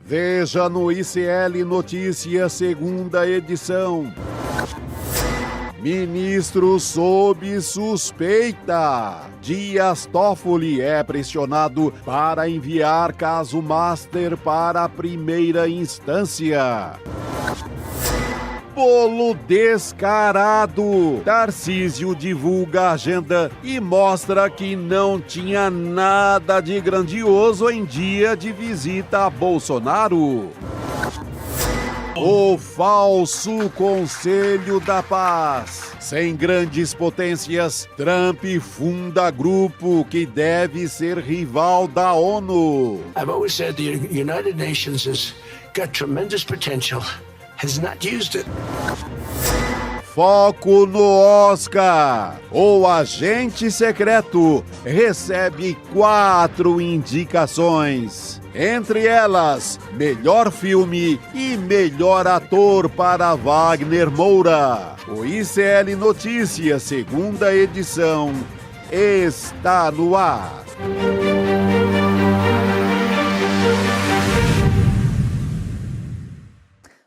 Veja no ICL Notícias, segunda edição. Ministro sob suspeita. Dias Toffoli é pressionado para enviar caso Master para a primeira instância. Bolo descarado. Tarcísio divulga a agenda e mostra que não tinha nada de grandioso em dia de visita a Bolsonaro. O falso Conselho da Paz. Sem grandes potências, Trump funda grupo que deve ser rival da ONU. I've always said the United Nations has got tremendous potential, has not used it. Foco no Oscar. O Agente Secreto recebe 4 indicações. Entre elas, melhor filme e melhor ator para Wagner Moura. O ICL Notícias, segunda edição, está no ar.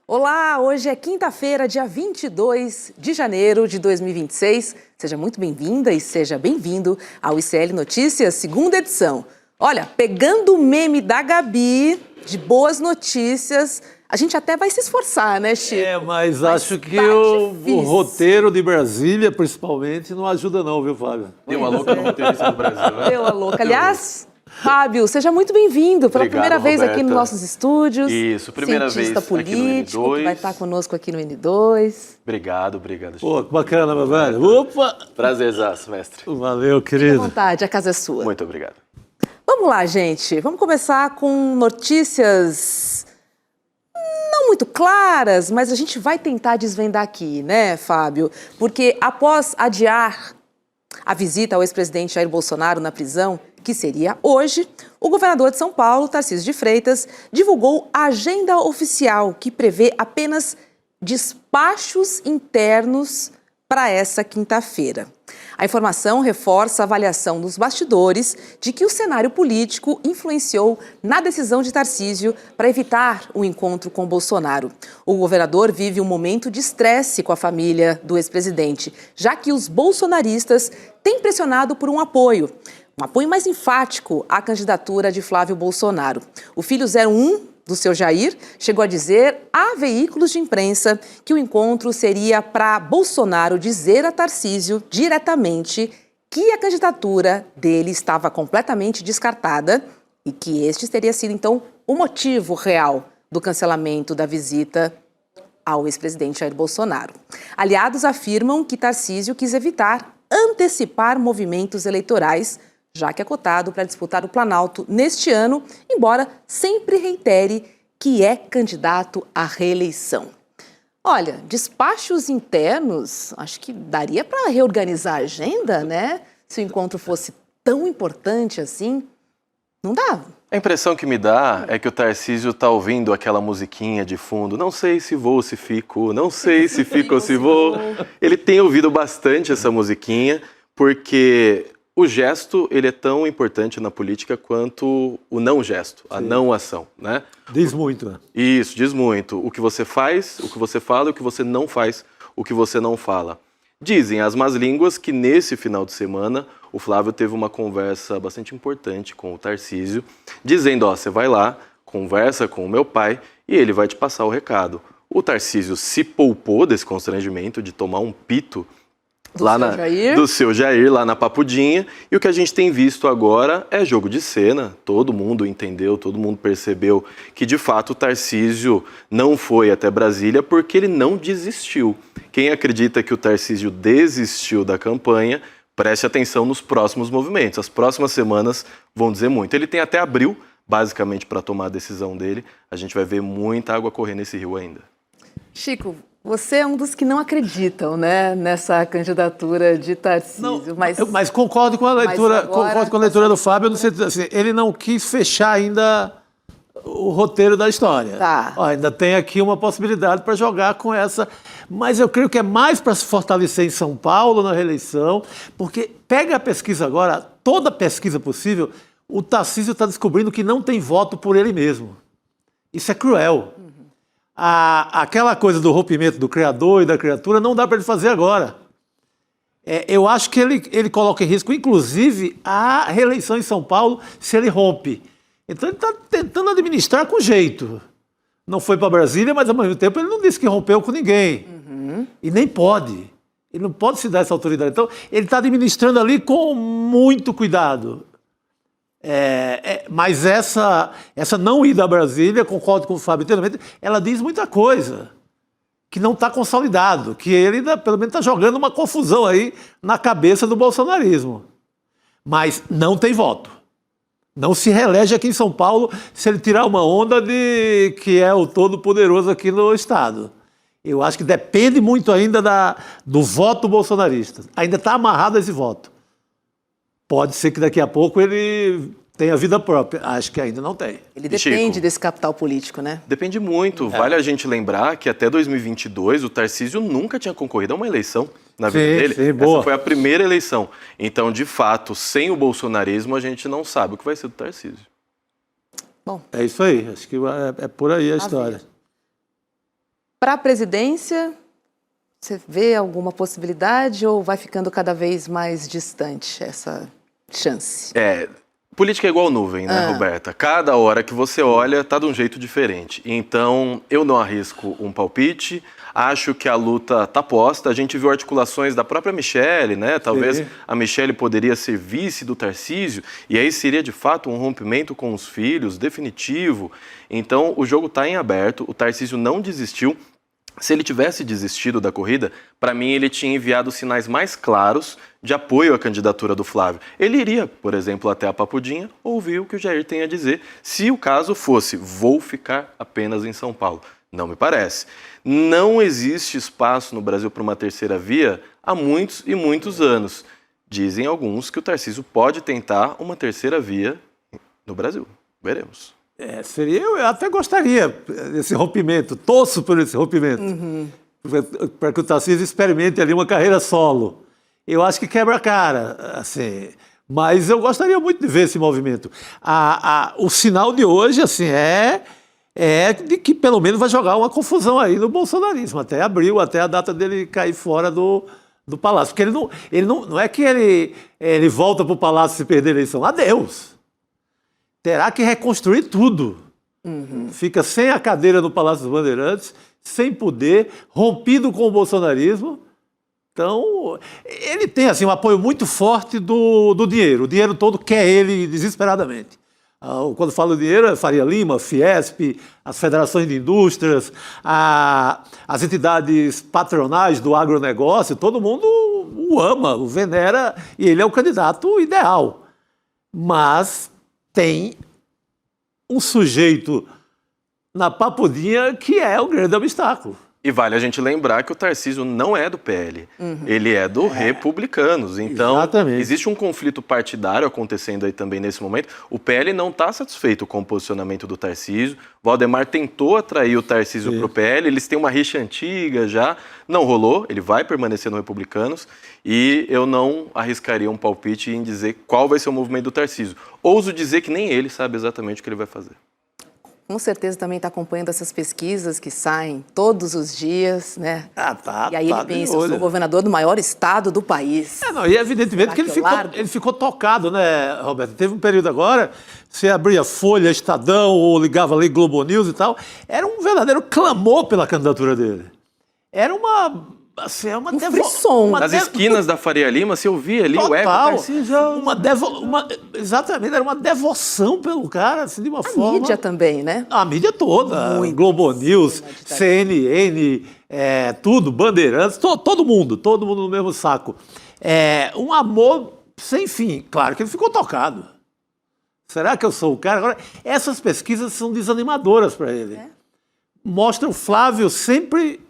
Olá, hoje é quinta-feira, dia 22 de janeiro de 2026. Seja muito bem-vinda e seja bem-vindo ao ICL Notícias, segunda edição. Olha, pegando o meme da Gabi, de boas notícias, a gente até vai se esforçar, né, Chico? Mas acho que o roteiro de Brasília, principalmente, não ajuda não, viu, Fábio? Deu a louca no roteirista do Brasil, né? Deu a louca. Aliás, Fábio, seja muito bem-vindo pela primeira vez Roberta. Aqui nos nossos estúdios. Isso, primeira cientista vez político, aqui no N2. que vai estar conosco aqui no N2. Obrigado, Chico. Pô, que bacana, meu velho. Opa! Prazerzaço, mestre. Valeu, Fique à querido. vontade, a casa é sua. Muito obrigado. Vamos lá, gente. Vamos começar com notícias não muito claras, mas a gente vai tentar desvendar aqui, né, Fábio? Porque após adiar a visita ao ex-presidente Jair Bolsonaro na prisão, que seria hoje, o governador de São Paulo, Tarcísio de Freitas, divulgou a agenda oficial que prevê apenas despachos internos para essa quinta-feira. A informação reforça a avaliação dos bastidores de que o cenário político influenciou na decisão de Tarcísio para evitar o encontro com Bolsonaro. O governador vive um momento de estresse com a família do ex-presidente, já que os bolsonaristas têm pressionado por um apoio mais enfático à candidatura de Flávio Bolsonaro. O filho 01 do seu Jair chegou a dizer a veículos de imprensa que o encontro seria para Bolsonaro dizer a Tarcísio diretamente que a candidatura dele estava completamente descartada e que este teria sido, então, o motivo real do cancelamento da visita ao ex-presidente Jair Bolsonaro. Aliados afirmam que Tarcísio quis evitar antecipar movimentos eleitorais, já que é cotado para disputar o Planalto neste ano, embora sempre reitere que é candidato à reeleição. Olha, despachos internos, acho que daria para reorganizar a agenda, né? Se o encontro fosse tão importante assim, não dava. A impressão que me dá é que o Tarcísio está ouvindo aquela musiquinha de fundo. Não sei se vou, se fico, não sei se fico ou se vou. Ele tem ouvido bastante essa musiquinha, porque o gesto, ele é tão importante na política quanto o não gesto, a não ação, né? Diz muito, né? Isso, diz muito. O que você faz, o que você fala, o que você não faz, o que você não fala. Dizem as más línguas que nesse final de semana o Flávio teve uma conversa bastante importante com o Tarcísio, dizendo, você vai lá, conversa com o meu pai e ele vai te passar o recado. O Tarcísio se poupou desse constrangimento de tomar um pito do seu Jair, lá na Papudinha, e o que a gente tem visto agora é jogo de cena. Todo mundo entendeu, todo mundo percebeu que de fato o Tarcísio não foi até Brasília porque ele não desistiu. Quem acredita que o Tarcísio desistiu da campanha, preste atenção nos próximos movimentos. As próximas semanas vão dizer muito. Ele tem até abril, basicamente, para tomar a decisão dele. A gente vai ver muita água correr nesse rio ainda. Chico, você é um dos que não acreditam, né, nessa candidatura de Tarcísio. Não, mas concordo com a leitura, do Fábio, no sentido assim, ele não quis fechar ainda o roteiro da história. Tá. Ainda tem aqui uma possibilidade para jogar com essa, mas eu creio que é mais para se fortalecer em São Paulo na reeleição, porque pega a pesquisa agora, toda pesquisa possível, o Tarcísio está descobrindo que não tem voto por ele mesmo. Isso é cruel. Aquela coisa do rompimento do criador e da criatura não dá para ele fazer agora. Eu acho que ele coloca em risco, inclusive, a reeleição em São Paulo se ele rompe. Então ele está tentando administrar com jeito. Não foi para Brasília, mas ao mesmo tempo ele não disse que rompeu com ninguém. E nem pode. Ele não pode se dar essa autoridade. Então ele está administrando ali com muito cuidado. Mas essa não ida a Brasília, concordo com o Fábio inteiramente, ela diz muita coisa que não está consolidado, que ele, pelo menos, está jogando uma confusão aí na cabeça do bolsonarismo. Mas não tem voto. Não se reelege aqui em São Paulo se ele tirar uma onda de que é o todo-poderoso aqui no Estado. Eu acho que depende muito ainda do voto bolsonarista. Ainda está amarrado a esse voto. Pode ser que daqui a pouco ele tenha vida própria. Acho que ainda não tem. Ele depende desse capital político, né? Depende muito. Vale a gente lembrar que até 2022 o Tarcísio nunca tinha concorrido a uma eleição na vida dele. Sim, boa. Essa foi a primeira eleição. Então, de fato, sem o bolsonarismo, a gente não sabe o que vai ser do Tarcísio. Bom, É isso aí. Acho que é por aí a história. para a presidência, você vê alguma possibilidade ou vai ficando cada vez mais distante essa chance? Política é igual nuvem, né, Roberta? Cada hora que você olha, tá de um jeito diferente. Então, eu não arrisco um palpite. Acho que a luta tá posta. A gente viu articulações da própria Michelle, né? Talvez a Michelle poderia ser vice do Tarcísio. E aí seria, de fato, um rompimento com os filhos, definitivo. Então, o jogo tá em aberto. O Tarcísio não desistiu. Se ele tivesse desistido da corrida, para mim ele tinha enviado sinais mais claros de apoio à candidatura do Flávio. Ele iria, por exemplo, até a Papudinha, ouvir o que o Jair tem a dizer, se o caso fosse, vou ficar apenas em São Paulo. Não me parece. Não existe espaço no Brasil para uma terceira via há muitos e muitos anos. Dizem alguns que o Tarcísio pode tentar uma terceira via no Brasil. Veremos. Eu até gostaria desse rompimento, torço por esse rompimento, para que o Tarcísio experimente ali uma carreira solo. Eu acho que quebra a cara, assim, mas eu gostaria muito de ver esse movimento. O sinal de hoje, assim, é de que pelo menos vai jogar uma confusão aí no bolsonarismo, até abril, até a data dele cair fora do Palácio. Porque ele não é que ele volta para o Palácio se perder a eleição. Adeus! Terá que reconstruir tudo. Fica sem a cadeira no Palácio dos Bandeirantes, sem poder, rompido com o bolsonarismo. Então, ele tem assim, um apoio muito forte do dinheiro. O dinheiro todo quer ele desesperadamente. Quando falo dinheiro, é Faria Lima, Fiesp, as federações de indústrias, as entidades patronais do agronegócio, todo mundo o ama, o venera, e ele é o candidato ideal. Mas tem um sujeito na Papudinha que é o grande obstáculo. E vale a gente lembrar que o Tarcísio não é do PL, ele é do Republicanos. Então, exatamente. Existe um conflito partidário acontecendo aí também nesse momento. O PL não está satisfeito com o posicionamento do Tarcísio. Valdemar tentou atrair o Tarcísio para o PL, eles têm uma rixa antiga já, não rolou, ele vai permanecer no Republicanos. E eu não arriscaria um palpite em dizer qual vai ser o movimento do Tarcísio. Ouso dizer que nem ele sabe exatamente o que ele vai fazer. Com certeza também está acompanhando essas pesquisas que saem todos os dias, né? Tá. E aí ele pensa, eu sou governador do maior estado do país. E evidentemente que ele ficou tocado, né, Roberto? Teve um período agora, você abria Folha, Estadão, ou ligava ali Globo News e tal, era um verdadeiro clamor pela candidatura dele. Era uma frisson. Nas esquinas da Faria Lima, se ouvia ali o eco Tarcísio. Exatamente, era uma devoção pelo cara, assim, de uma forma... A mídia também, né? A mídia toda, Globo News, CNN, tudo, Bandeirantes, todo mundo no mesmo saco. Um amor sem fim. Claro que ele ficou tocado. Será que eu sou o cara? Agora, essas pesquisas são desanimadoras para ele. Mostram o Flávio sempre...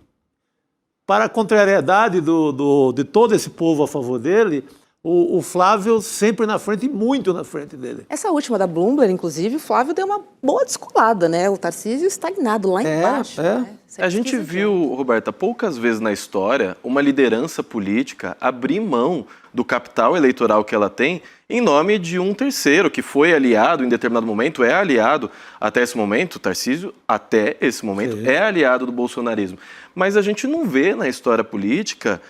Para a contrariedade de todo esse povo a favor dele, o Flávio sempre na frente e muito na frente dele. Essa última da Bloomberg, inclusive, o Flávio deu uma boa descolada, né? O Tarcísio estagnado lá embaixo. Né? A gente viu, Roberta, poucas vezes na história uma liderança política abrir mão do capital eleitoral que ela tem, em nome de um terceiro que foi aliado em determinado momento, é aliado até esse momento, Tarcísio, até esse momento, é aliado do bolsonarismo. Mas a gente não vê na história política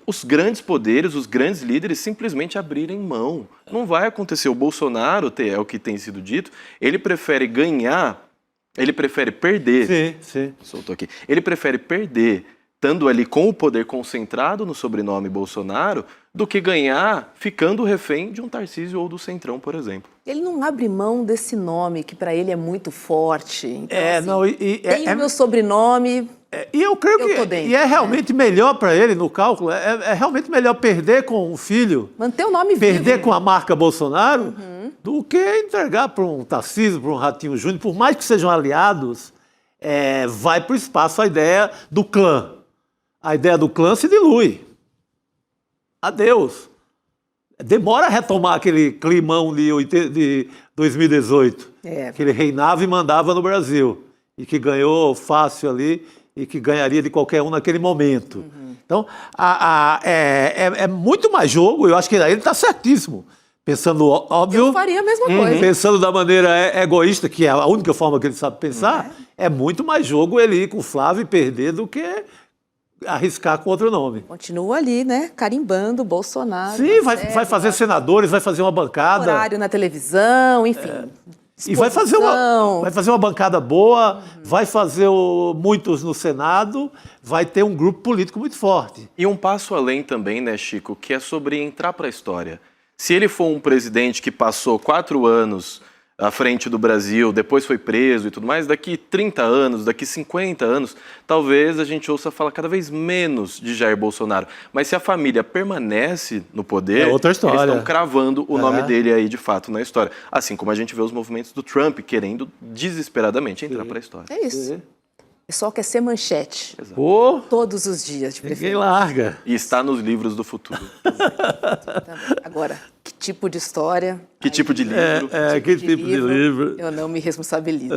os grandes poderes, os grandes líderes simplesmente abrirem mão. Não vai acontecer. O Bolsonaro, é o que tem sido dito, ele prefere ganhar, ele prefere perder. Sim. Soltou aqui. Ele prefere perder, estando ali com o poder concentrado no sobrenome Bolsonaro, do que ganhar ficando refém de um Tarcísio ou do Centrão, por exemplo. Ele não abre mão desse nome, que para ele é muito forte. Então, tem o meu sobrenome... E eu creio que dentro, é realmente melhor para ele, no cálculo, é realmente melhor perder com o filho, manter o nome vivo. perder com a marca Bolsonaro, do que entregar para um Tarcísio, para um Ratinho Júnior, por mais que sejam aliados, vai para o espaço a ideia do clã. A ideia do clã se dilui. Adeus. Demora a retomar aquele climão de 2018, que ele reinava e mandava no Brasil, e que ganhou fácil ali, e que ganharia de qualquer um naquele momento. Então, é muito mais jogo, eu acho que ele está certíssimo. Pensando, óbvio... Eu faria a mesma coisa. Pensando da maneira egoísta, que é a única forma que ele sabe pensar, é muito mais jogo ele ir com o Flávio e perder do que arriscar com outro nome. Continua ali, né? Carimbando Bolsonaro. Sim, vai fazer senadores, vai fazer uma bancada. Horário na televisão, enfim. E vai fazer uma bancada boa, vai fazer muitos no Senado, vai ter um grupo político muito forte. E um passo além também, né, Chico, que é sobre entrar para a história. Se ele for um presidente que passou 4 anos à frente do Brasil, depois foi preso e tudo mais, daqui 30 anos, daqui 50 anos, talvez a gente ouça falar cada vez menos de Jair Bolsonaro. Mas se a família permanece no poder, outra história. Eles estão cravando o nome dele aí de fato na história. Assim como a gente vê os movimentos do Trump querendo desesperadamente entrar para a história. É isso. O pessoal quer ser manchete. Pô, Todos os dias, de ninguém preferência. larga. E está nos livros do futuro. Agora, que tipo de história? Que tipo de livro? Que tipo de livro? Eu não me responsabilizo.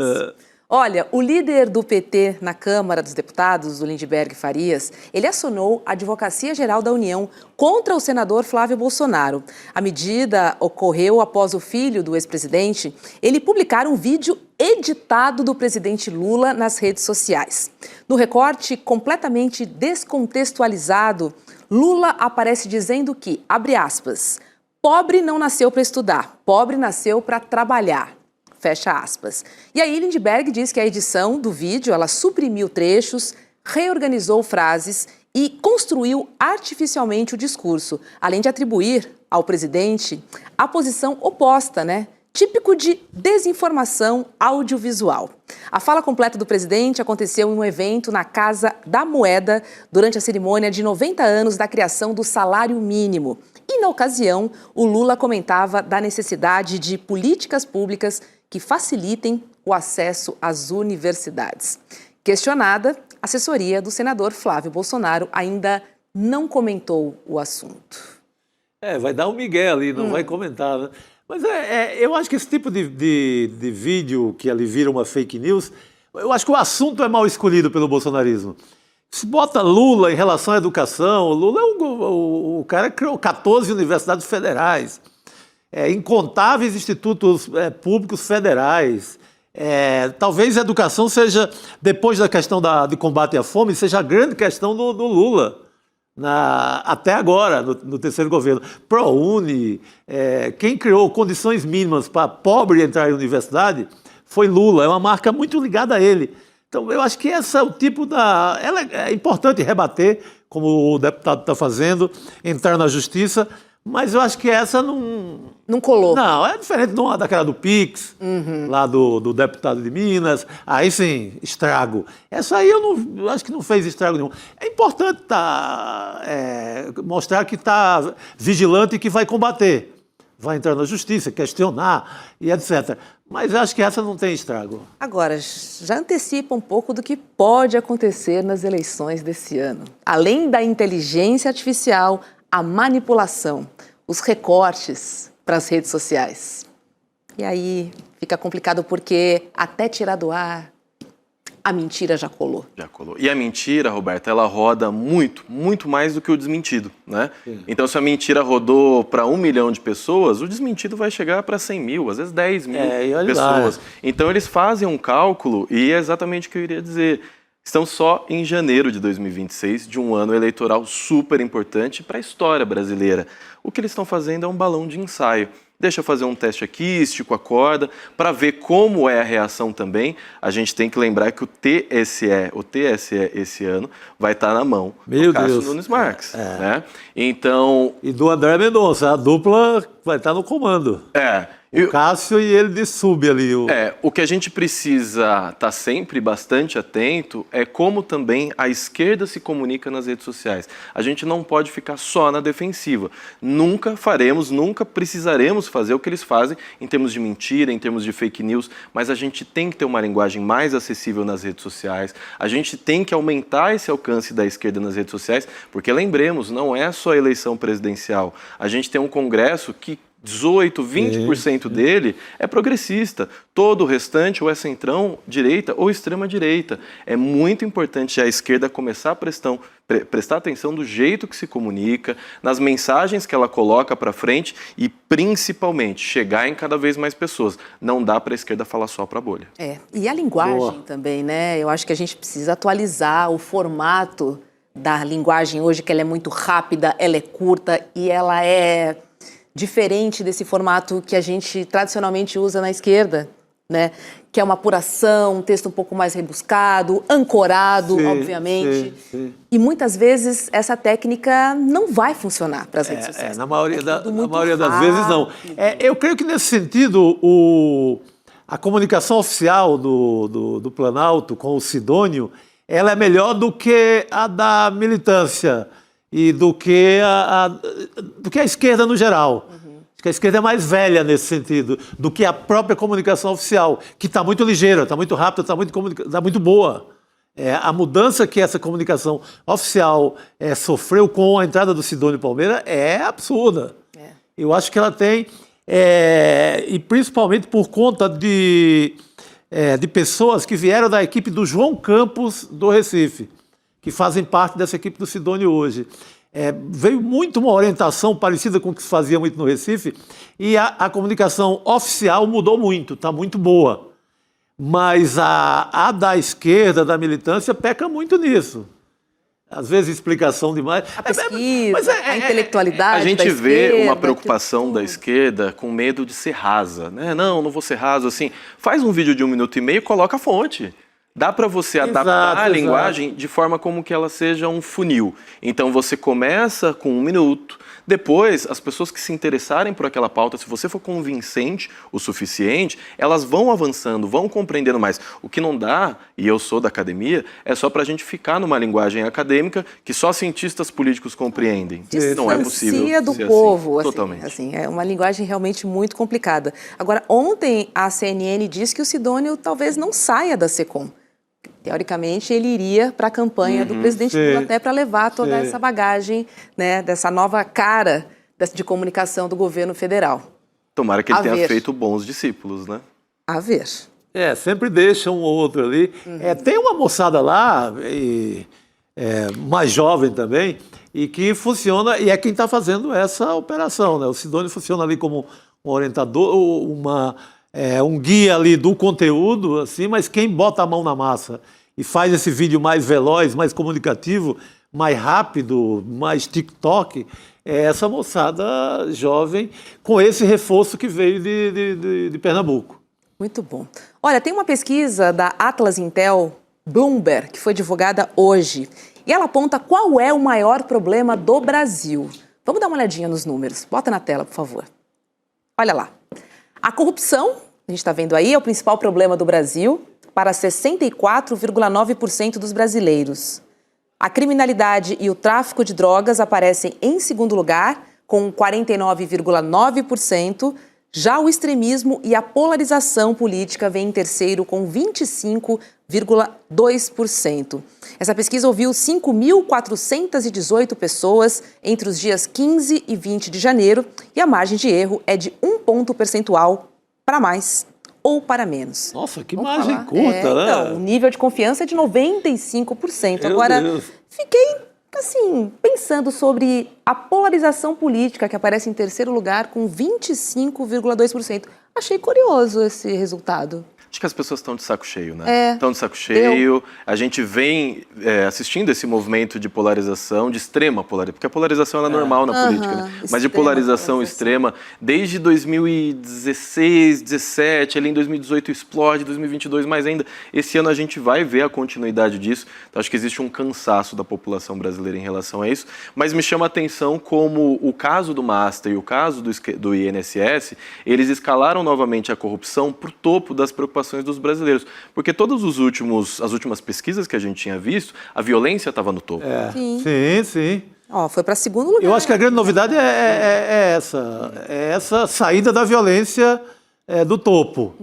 Olha, o líder do PT na Câmara dos Deputados, o Lindbergh Farias, ele acionou a Advocacia Geral da União contra o senador Flávio Bolsonaro. A medida ocorreu após o filho do ex-presidente ele publicar um vídeo editado do presidente Lula nas redes sociais. No recorte completamente descontextualizado, Lula aparece dizendo que, abre aspas, pobre não nasceu para estudar, pobre nasceu para trabalhar. Fecha aspas. E aí Lindbergh diz que a edição do vídeo, ela suprimiu trechos, reorganizou frases e construiu artificialmente o discurso, além de atribuir ao presidente a posição oposta, né? Típico de desinformação audiovisual. A fala completa do presidente aconteceu em um evento na Casa da Moeda durante a cerimônia de 90 anos da criação do salário mínimo. E, na ocasião, o Lula comentava da necessidade de políticas públicas que facilitem o acesso às universidades. Questionada, a assessoria do senador Flávio Bolsonaro ainda não comentou o assunto. Vai dar um migué ali, não vai comentar, né? Mas eu acho que esse tipo de vídeo que ali vira uma fake news, eu acho que o assunto é mal escolhido pelo bolsonarismo. Se bota Lula em relação à educação, o Lula é o cara que criou 14 universidades federais, incontáveis institutos públicos federais. Talvez a educação seja, depois da questão de combate à fome, seja a grande questão do Lula. Até agora, no terceiro governo. ProUni, quem criou condições mínimas para pobre entrar em universidade foi Lula, é uma marca muito ligada a ele. Então, eu acho que esse é o tipo é importante rebater, como o deputado está fazendo, entrar na justiça, mas eu acho que essa não colou. Não, é diferente daquela do Pix, lá do deputado de Minas. Aí sim, estrago. Essa aí eu acho que não fez estrago nenhum. É importante mostrar que está vigilante e que vai combater. Vai entrar na justiça, questionar e etc. Mas eu acho que essa não tem estrago. Agora, já antecipa um pouco do que pode acontecer nas eleições desse ano. Além da inteligência artificial, a manipulação, os recortes para as redes sociais. E aí fica complicado porque até tirar do ar a mentira já colou. Já colou. E a mentira, Roberta, ela roda muito, muito mais do que o desmentido, né? Então, se a mentira rodou para 1 milhão de pessoas, o desmentido vai chegar para 100 mil, às vezes 10 mil pessoas. Então, eles fazem um cálculo e é exatamente o que eu iria dizer. Estamos só em janeiro de 2026, de um ano eleitoral super importante para a história brasileira. O que eles estão fazendo é um balão de ensaio. Deixa eu fazer um teste aqui, estico a corda, para ver como é a reação também. A gente tem que lembrar que o TSE esse ano vai estar na mão do Cássio Nunes Marques. Né? Então... E do André Mendonça, a dupla vai estar no comando. O Cássio e ele de sub ali. O que a gente precisa estar sempre bastante atento é como também a esquerda se comunica nas redes sociais. A gente não pode ficar só na defensiva. Nunca precisaremos fazer o que eles fazem em termos de mentira, em termos de fake news, mas a gente tem que ter uma linguagem mais acessível nas redes sociais. A gente tem que aumentar esse alcance da esquerda nas redes sociais, porque lembremos, não é só a eleição presidencial. A gente tem um Congresso que 18%, 20% dele é progressista. Todo o restante ou é centrão-direita ou extrema-direita. É muito importante a esquerda começar a prestar atenção do jeito que se comunica, nas mensagens que ela coloca para frente e, principalmente, chegar em cada vez mais pessoas. Não dá para a esquerda falar só para a bolha. E a linguagem também, né? Eu acho que a gente precisa atualizar o formato da linguagem hoje, que ela é muito rápida, ela é curta e ela é... diferente desse formato que a gente tradicionalmente usa na esquerda, né? Que é uma apuração, um texto um pouco mais rebuscado, ancorado, obviamente. E muitas vezes essa técnica não vai funcionar para as redes sociais. Na maioria das vezes não. Eu creio que nesse sentido a comunicação oficial do Planalto com o Sidônio, ela é melhor do que a da militância e do que a esquerda no geral. Acho que a esquerda é mais velha nesse sentido do que a própria comunicação oficial, que está muito ligeira, está muito rápida, está muito boa. A mudança que essa comunicação oficial sofreu com a entrada do Sidônio Palmeira é absurda. Eu acho que ela tem, e principalmente por conta de pessoas que vieram da equipe do João Campos do Recife, que fazem parte dessa equipe do Sidônio hoje. Veio muito uma orientação parecida com o que se fazia muito no Recife, e a comunicação oficial mudou muito, está muito boa. Mas a da esquerda, da militância, peca muito nisso. Às vezes explicação demais. A pesquisa, a intelectualidade. A gente da esquerda, vê uma preocupação da esquerda com medo de ser rasa, né? Não vou ser raso assim. Faz um vídeo de 1 minuto e meio e coloca a fonte. Dá para você adaptar a linguagem de forma como que ela seja um funil. Então você começa com 1 minuto, depois as pessoas que se interessarem por aquela pauta, se você for convincente o suficiente, elas vão avançando, vão compreendendo mais. O que não dá, e eu sou da academia, é só para a gente ficar numa linguagem acadêmica que só cientistas políticos compreendem. Não é possível do povo, assim. Totalmente. Assim, é uma linguagem realmente muito complicada. Agora, ontem a CNN disse que o Sidônio talvez não saia da SECOM. Teoricamente, ele iria para a campanha do presidente Lula até para levar toda essa bagagem, né, dessa nova cara de comunicação do governo federal. Tomara que ele tenha feito bons discípulos, né? A ver. Sempre deixa um ou outro ali. Tem uma moçada lá, mais jovem também, e que funciona, e é quem está fazendo essa operação, né? O Sidônio funciona ali como um orientador, um guia ali do conteúdo, assim, mas quem bota a mão na massa e faz esse vídeo mais veloz, mais comunicativo, mais rápido, mais TikTok, é essa moçada jovem com esse reforço que veio de Pernambuco. Muito bom. Olha, tem uma pesquisa da Atlas Intel Bloomberg que foi divulgada hoje e ela aponta qual é o maior problema do Brasil. Vamos dar uma olhadinha nos números. Bota na tela, por favor. Olha lá. A corrupção, a gente está vendo aí, é o principal problema do Brasil para 64,9% dos brasileiros. A criminalidade e o tráfico de drogas aparecem em segundo lugar, com 49,9%. Já o extremismo e a polarização política vêm em terceiro, com 25,2%. Essa pesquisa ouviu 5.418 pessoas entre os dias 15 e 20 de janeiro e a margem de erro é de 1 ponto percentual para mais ou para menos. Nossa, que Vamos margem falar. curta, né? Então, o nível de confiança é de 95%. Meu Agora, Deus. fiquei, assim, pensando sobre a polarização política, que aparece em terceiro lugar com 25,2%. Achei curioso esse resultado. Acho que as pessoas estão de saco cheio, né? É. Estão de saco cheio. A gente vem assistindo esse movimento de polarização, de extrema polarização, porque a polarização ela é normal na política, né? Mas de Extrema polarização extrema, desde 2016, 17, ali em 2018 explode, 2022 mais ainda. Esse ano a gente vai ver a continuidade disso. Então acho que existe um cansaço da população brasileira em relação a isso. Mas me chama a atenção como o caso do Master e o caso do INSS, eles escalaram novamente a corrupção para o topo das preocupações dos brasileiros. Porque as últimas pesquisas que a gente tinha visto, a violência estava no topo. Sim. Ó, foi para segundo lugar. Eu acho que a grande novidade é essa saída da violência do topo.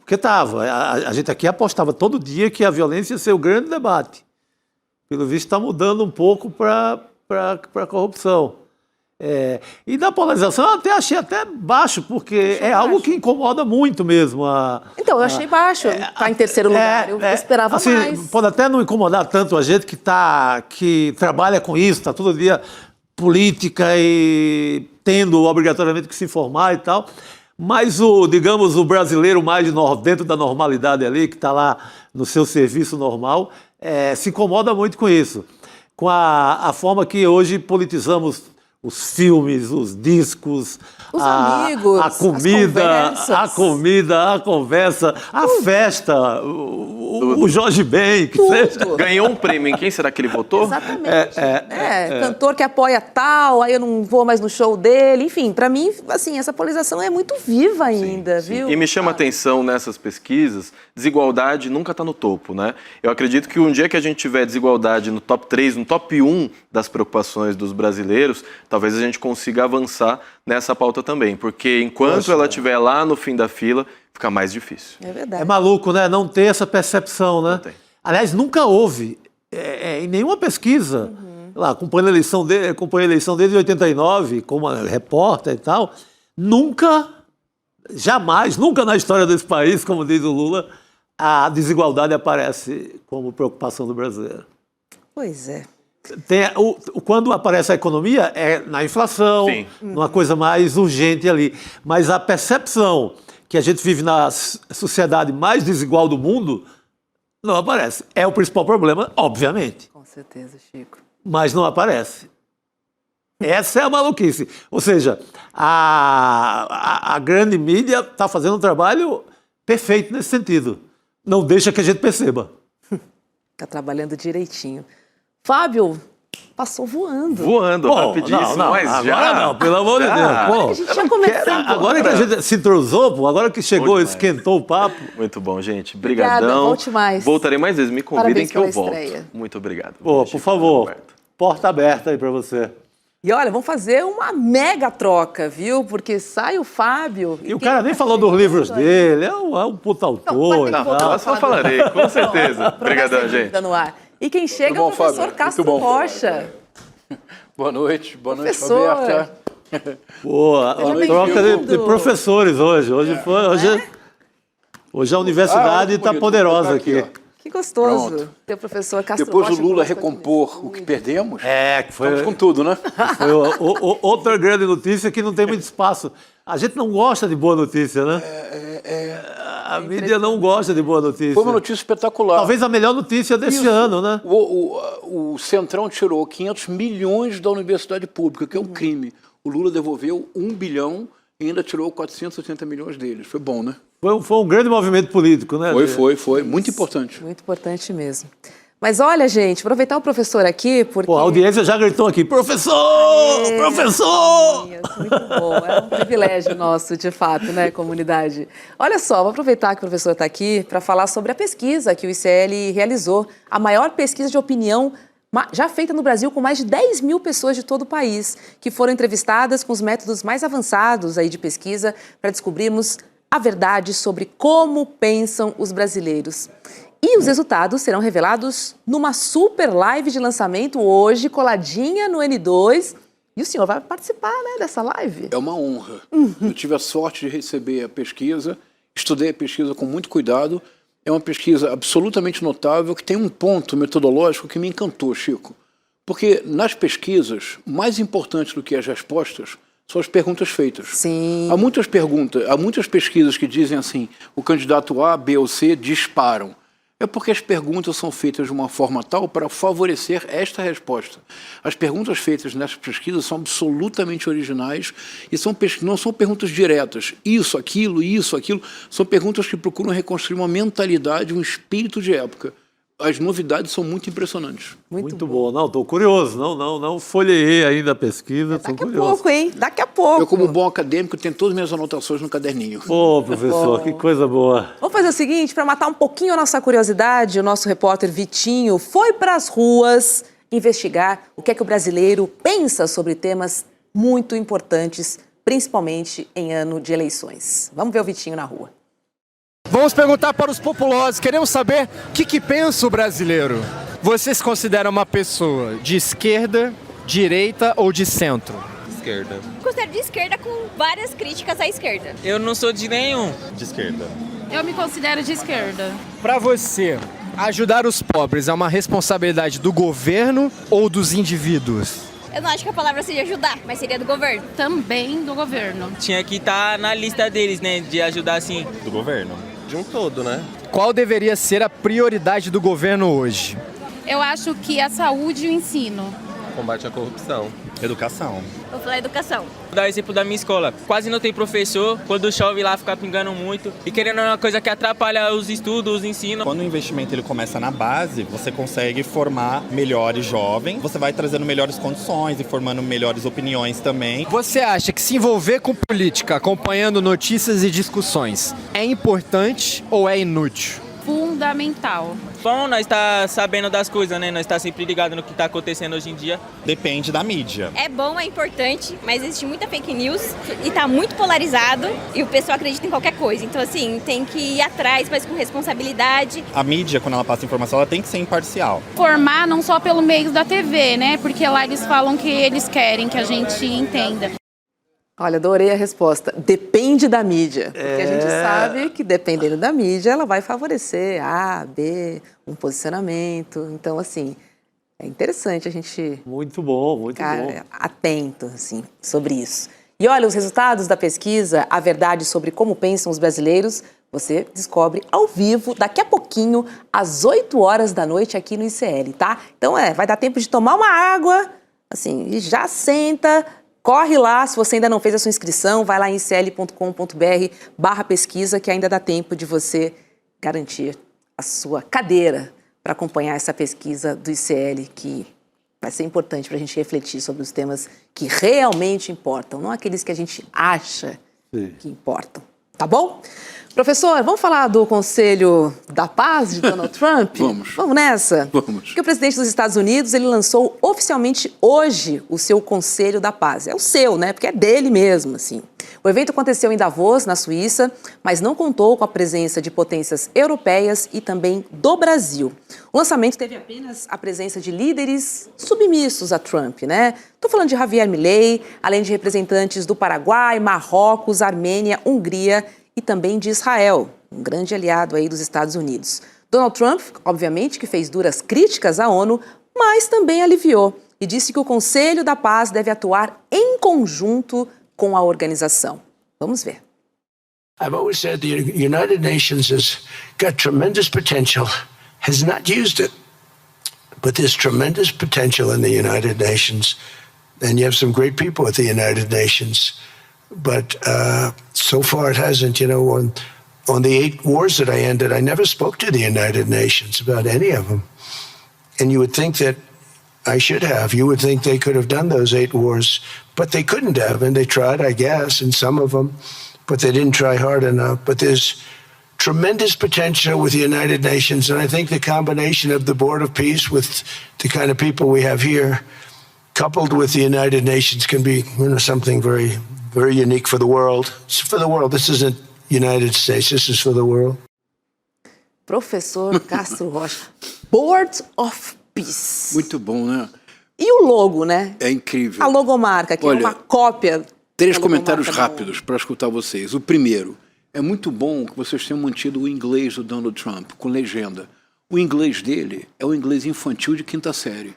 Porque a gente aqui apostava todo dia que a violência ia ser o grande debate. Pelo visto está mudando um pouco para a corrupção. E da polarização eu achei até baixo, porque algo que incomoda muito mesmo. Então, eu achei baixo. Está em terceiro lugar. Eu esperava assim, mais. Pode até não incomodar tanto a gente que trabalha com isso, está todo dia política e tendo obrigatoriamente que se informar e tal. Mas digamos, o brasileiro mais dentro da normalidade ali, que está lá no seu serviço normal, se incomoda muito com isso. Com a forma que hoje politizamos os filmes, os discos, Os amigos, a comida, as a conversa, a festa, o Jorge Ben, que seja. Ganhou um prêmio, em quem será que ele votou? Exatamente. Cantor que apoia tal, aí eu não vou mais no show dele. Enfim, para mim, assim, essa polarização é muito viva ainda, viu? E me chama a atenção nessas pesquisas, desigualdade nunca está no topo, né? Eu acredito que um dia que a gente tiver desigualdade no top 3, no top 1 das preocupações dos brasileiros, talvez a gente consiga avançar nessa pauta também, porque enquanto ela estiver lá no fim da fila, fica mais difícil. É verdade. É maluco, né? Não ter essa percepção, né? Não tem. Aliás, nunca houve, em nenhuma pesquisa, lá, acompanhando a eleição desde 89, como repórter e tal, jamais, nunca na história desse país, como diz o Lula, a desigualdade aparece como preocupação do brasileiro. Pois é. Quando aparece a economia, é na inflação, Sim. numa coisa mais urgente ali. Mas a percepção que a gente vive na sociedade mais desigual do mundo não aparece. É o principal problema, obviamente, Com certeza, Chico. mas não aparece. Essa é a maluquice. Ou seja, a grande mídia está fazendo um trabalho perfeito nesse sentido. Não deixa que a gente perceba. Tá trabalhando direitinho. Fábio, passou voando. Voando, rapidíssimo, mas agora já... não, pelo amor de Deus. Pô, A gente tinha começado. agora que a gente se entrosou, pô, agora que chegou, esquentou o papo. Muito bom, gente. Obrigada, Obrigadão. volte mais. Voltarei mais vezes. Me convidem Parabéns que eu pela volto. estreia. Muito obrigado. Pô, Chico, por favor, Roberto. porta aberta aí pra você. E olha, vamos fazer uma mega troca, viu? Porque sai o Fábio. E o cara nem falou dos livros dele, é um puta autor. Não, e vai ter que tal. voltar. Eu só falarei, com certeza. Obrigadão, gente. No ar. E quem chega Tudo bom, é o professor Fábio? Castro Muito bom. Rocha. Boa noite, Professor. Roberta. Pô, a Seja troca bem-vindo. de professores hoje. Hoje a universidade está bonito, poderosa vou aqui. botar ó. Que gostoso Pronto. ter o professor Castro Depois Rocha. do Lula conosco aqui recompor o nesse que perdemos, Que foi, estamos com tudo, né? foi outra grande notícia que não tem muito espaço. A gente não gosta de boa notícia, né? A mídia não gosta de boa notícia. Foi uma notícia espetacular. Talvez a melhor notícia desse ano, né? O Centrão tirou 500 milhões da universidade pública, que é um crime. O Lula devolveu 1 bilhão e ainda tirou 480 milhões deles. Foi bom, né? Foi um grande movimento político, né? Foi. Muito importante. Muito importante mesmo. Mas olha, gente, aproveitar o professor aqui, porque... Pô, a audiência já gritou aqui, professor! Professor! Muito bom, é um privilégio nosso, de fato, né, comunidade? Olha só, vou aproveitar que o professor está aqui para falar sobre a pesquisa que o ICL realizou, a maior pesquisa de opinião já feita no Brasil com mais de 10 mil pessoas de todo o país, que foram entrevistadas com os métodos mais avançados aí de pesquisa para descobrirmos a verdade sobre como pensam os brasileiros. E os resultados serão revelados numa super live de lançamento hoje, coladinha no N2. E o senhor vai participar, né, dessa live? É uma honra. Eu tive a sorte de receber a pesquisa estudei a pesquisa com muito cuidado. É uma pesquisa absolutamente notável, que tem um ponto metodológico que me encantou, Chico. Porque nas pesquisas, mais importante do que as respostas são as perguntas feitas. Sim. Há muitas pesquisas que dizem assim, o candidato A, B ou C disparam. É porque as perguntas são feitas de uma forma tal para favorecer esta resposta. As perguntas feitas nessas pesquisas são absolutamente originais e não são perguntas diretas. Isso, aquilo. São perguntas que procuram reconstruir uma mentalidade, um espírito de época. As novidades são muito impressionantes. Muito bom. Não, estou curioso. Não folhei ainda a pesquisa, estou Daqui a curioso. pouco, hein? Daqui a pouco. Eu, como bom acadêmico, tenho todas as minhas anotações no caderninho. Pô, professor, que coisa boa. Vamos fazer o seguinte, para matar um pouquinho a nossa curiosidade, o nosso repórter Vitinho foi para as ruas investigar o que é que o brasileiro pensa sobre temas muito importantes, principalmente em ano de eleições. Vamos ver o Vitinho na rua. Vamos perguntar para os populosos, queremos saber o que pensa o brasileiro. Você se considera uma pessoa de esquerda, direita ou de centro? Esquerda. Considero de esquerda com várias críticas à esquerda. Eu não sou de nenhum. De esquerda. Eu me considero de esquerda. Para você, ajudar os pobres é uma responsabilidade do governo ou dos indivíduos? Eu não acho que a palavra seja ajudar, mas seria do governo. Também do governo. Tinha que estar na lista deles, né? De ajudar assim. Do governo. De um todo, né? Qual deveria ser a prioridade do governo hoje? Eu acho que a saúde e o ensino. Combate à corrupção. Educação. Vou falar educação. Vou dar o exemplo da minha escola. Quase não tem professor. Quando chove lá fica pingando muito. E querendo uma coisa que atrapalha os estudos, os ensinos. Quando o investimento ele começa na base, você consegue formar melhores jovens. Você vai trazendo melhores condições e formando melhores opiniões também. Você acha que se envolver com política, acompanhando notícias e discussões, é importante ou é inútil? Fundamental. Bom, nós tá sabendo das coisas, né? Nós tá sempre ligado no que tá acontecendo hoje em dia. Depende da mídia. É bom, é importante, mas existe muita fake news e tá muito polarizado e o pessoal acredita em qualquer coisa. Então, assim, tem que ir atrás, mas com responsabilidade. A mídia, quando ela passa informação, ela tem que ser imparcial. Formar não só pelo meio da TV, né? Porque lá eles falam que eles querem que a gente entenda. Olha, adorei a resposta. Depende da mídia. Porque a gente sabe que, dependendo da mídia, ela vai favorecer A, B, um posicionamento. Então, assim, é interessante a gente Muito bom. ficar atento assim, sobre isso. E olha, os resultados da pesquisa, a verdade sobre como pensam os brasileiros, você descobre ao vivo, daqui a pouquinho, às 8 horas da noite, aqui no ICL, tá? Então, vai dar tempo de tomar uma água, assim, e já senta. Corre lá, se você ainda não fez a sua inscrição, vai lá em icl.com.br/pesquisa, que ainda dá tempo de você garantir a sua cadeira para acompanhar essa pesquisa do ICL, que vai ser importante para a gente refletir sobre os temas que realmente importam, não aqueles que a gente acha que importam. Tá bom? Professor, vamos falar do Conselho da Paz de Donald Trump? Vamos. Vamos nessa? Vamos. Porque o presidente dos Estados Unidos, ele lançou oficialmente hoje o seu Conselho da Paz. É o seu, né? Porque é dele mesmo, assim. O evento aconteceu em Davos, na Suíça, mas não contou com a presença de potências europeias e também do Brasil. O lançamento teve apenas a presença de líderes submissos a Trump, né? Estou falando de Javier Milei, além de representantes do Paraguai, Marrocos, Armênia, Hungria e também de Israel, um grande aliado aí dos Estados Unidos. Donald Trump, obviamente, que fez duras críticas à ONU, mas também aliviou e disse que o Conselho da Paz deve atuar em conjunto com a organização. Vamos ver. I've always said the United Nations has got tremendous potential, has not used it. But there's tremendous potential in the United Nations, and you have some great people at the United Nations. But so far it hasn't. You know, on the 8 wars that I ended, I never spoke to the United Nations about any of them. And you would think that I should have. You would think they could have done those 8 wars, but they couldn't have. And they tried, I guess, in some of them, but they didn't try hard enough. But there's tremendous potential with the United Nations, and I think the combination of the Board of Peace with the kind of people we have here, coupled with the United Nations, can be, you know, something very, very unique for the world. It's for the world. This isn't United States. This is for the world. Professor Castro Rocha, Board of Peace. Muito bom, né? E o logo, né? É incrível. A logomarca, que Olha, é uma cópia. 3 da comentários logomarca da rápidos para escutar vocês. O primeiro, É muito bom que vocês tenham mantido o inglês do Donald Trump, com legenda. O inglês dele é o inglês infantil de 5ª série.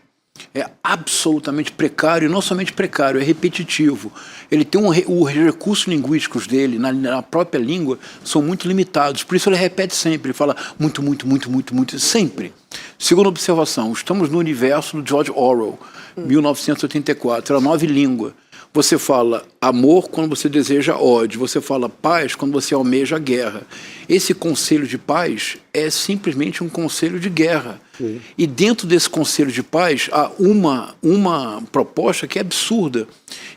É absolutamente precário, não somente precário, é repetitivo. Ele tem os recursos linguísticos dele, na própria língua, são muito limitados. Por isso ele repete sempre, ele fala muito, muito, muito, muito, muito, sempre. Segunda observação, estamos no universo do George Orwell, 1984, é a nova língua. Você fala amor quando você deseja ódio, você fala paz quando você almeja guerra. Esse conselho de paz é simplesmente um conselho de guerra. Sim. E dentro desse conselho de paz há uma proposta que é absurda,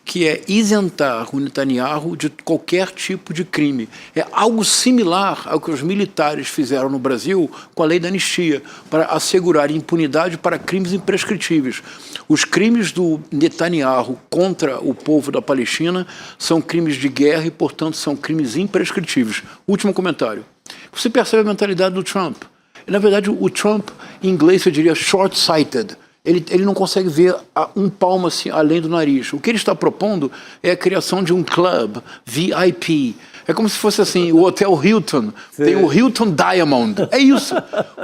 que é isentar o Netanyahu de qualquer tipo de crime. É algo similar ao que os militares fizeram no Brasil com a lei da anistia, para assegurar impunidade para crimes imprescritíveis. Os crimes do Netanyahu contra o povo da Palestina são crimes de guerra e, portanto, são crimes imprescritíveis. Último comentário. Você percebe a mentalidade do Trump. Na verdade, o Trump, em inglês, eu diria short-sighted. Ele não consegue ver um palmo assim, além do nariz. O que ele está propondo é a criação de um club VIP. É como se fosse assim, o Hotel Hilton. Sim. Tem o Hilton Diamond. É isso.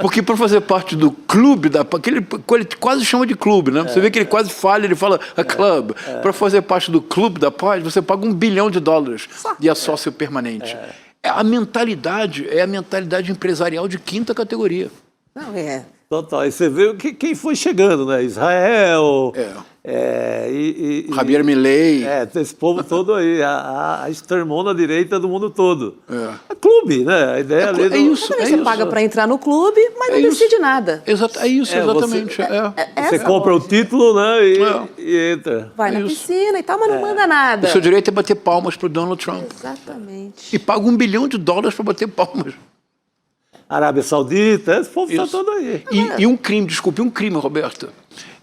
Porque para fazer parte do clube, ele quase chama de clube, né? Você vê que ele quase falha, ele fala a club. Para fazer parte do clube da paz, você paga $1 bilhão de sócio permanente. A mentalidade é a mentalidade empresarial de 5ª categoria. Não é. Total. E você vê quem foi chegando, né? Israel, Javier Milei. Esse povo todo aí, a extremona direita do mundo todo. É clube, né? A ideia ali isso. Você paga para entrar no clube, mas não decide nada. É isso, exatamente. Você compra o título, né? E entra. Vai na piscina e tal, mas não manda nada. O seu direito é bater palmas para o Donald Trump. Exatamente. E paga $1 bilhão para bater palmas. Arábia Saudita, esse povo está todo aí. E um crime, Roberta,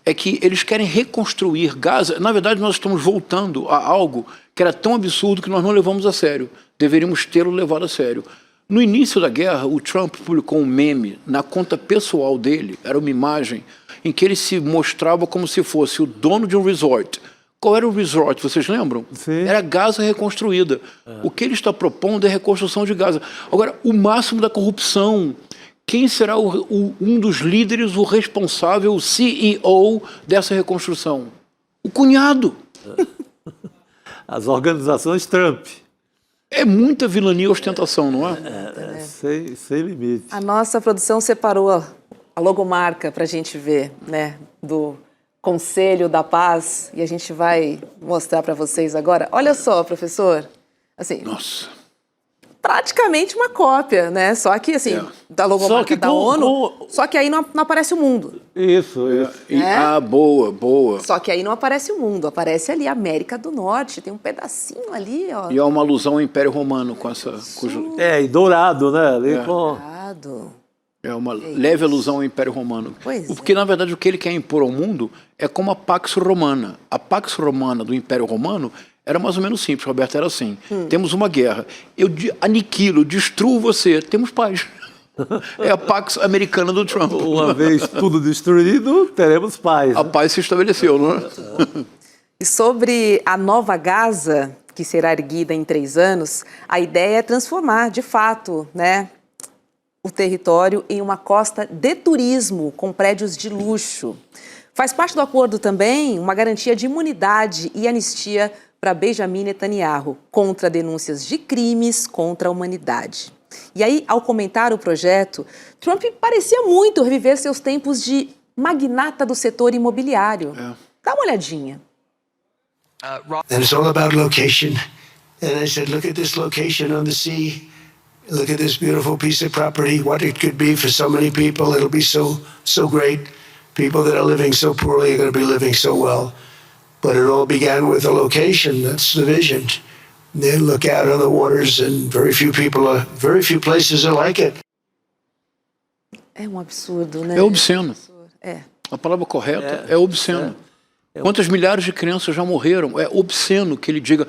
é que eles querem reconstruir Gaza. Na verdade, nós estamos voltando a algo que era tão absurdo que nós não levamos a sério. Deveríamos tê-lo levado a sério. No início da guerra, o Trump publicou um meme na conta pessoal dele, era uma imagem em que ele se mostrava como se fosse o dono de um resort. Qual era o resort, vocês lembram? Sim. Era Gaza reconstruída. O que ele está propondo é a reconstrução de Gaza. Agora, o máximo da corrupção. Quem será um dos líderes, o responsável, o CEO dessa reconstrução? O cunhado. As organizações Trump. É muita vilania e ostentação, não é? Sem limite. A nossa produção separou a logomarca para a gente ver, né, do Conselho da Paz, e a gente vai mostrar para vocês agora. Olha só, professor, assim, nossa, praticamente uma cópia, né? Só que assim, da logomarca da ONU, só que aí não aparece o mundo. Isso. Boa. Só que aí não aparece o mundo, aparece ali a América do Norte, tem um pedacinho ali, ó. E é uma alusão ao Império Romano com essa... e dourado, né? Ali com... Dourado. É uma leve alusão ao Império Romano. Porque, na verdade, o que ele quer impor ao mundo é como a Pax Romana. A Pax Romana do Império Romano era mais ou menos simples, Roberto, era assim. Temos uma guerra, eu aniquilo, destruo você, temos paz. É a Pax Americana do Trump. Uma vez tudo destruído, teremos paz. A paz se estabeleceu, não é? E sobre a nova Gaza, que será erguida em 3 anos, a ideia é transformar, de fato, né, o território em uma costa de turismo, com prédios de luxo. Faz parte do acordo também uma garantia de imunidade e anistia para Benjamin Netanyahu, contra denúncias de crimes contra a humanidade. E aí, ao comentar o projeto, Trump parecia muito reviver seus tempos de magnata do setor imobiliário. Dá uma olhadinha. And it's all about location. And I said, look at this location on the sea. Look at this beautiful piece of property, what it could be for so many people. It'll be so great. People that are living so poorly are going to be living so well. But it all began with a location. That's the vision. They look out on the waters and very few places are like it. É um absurdo, né? É obsceno. A palavra correta é obsceno. Quantas milhares de crianças já morreram? É obsceno que ele diga...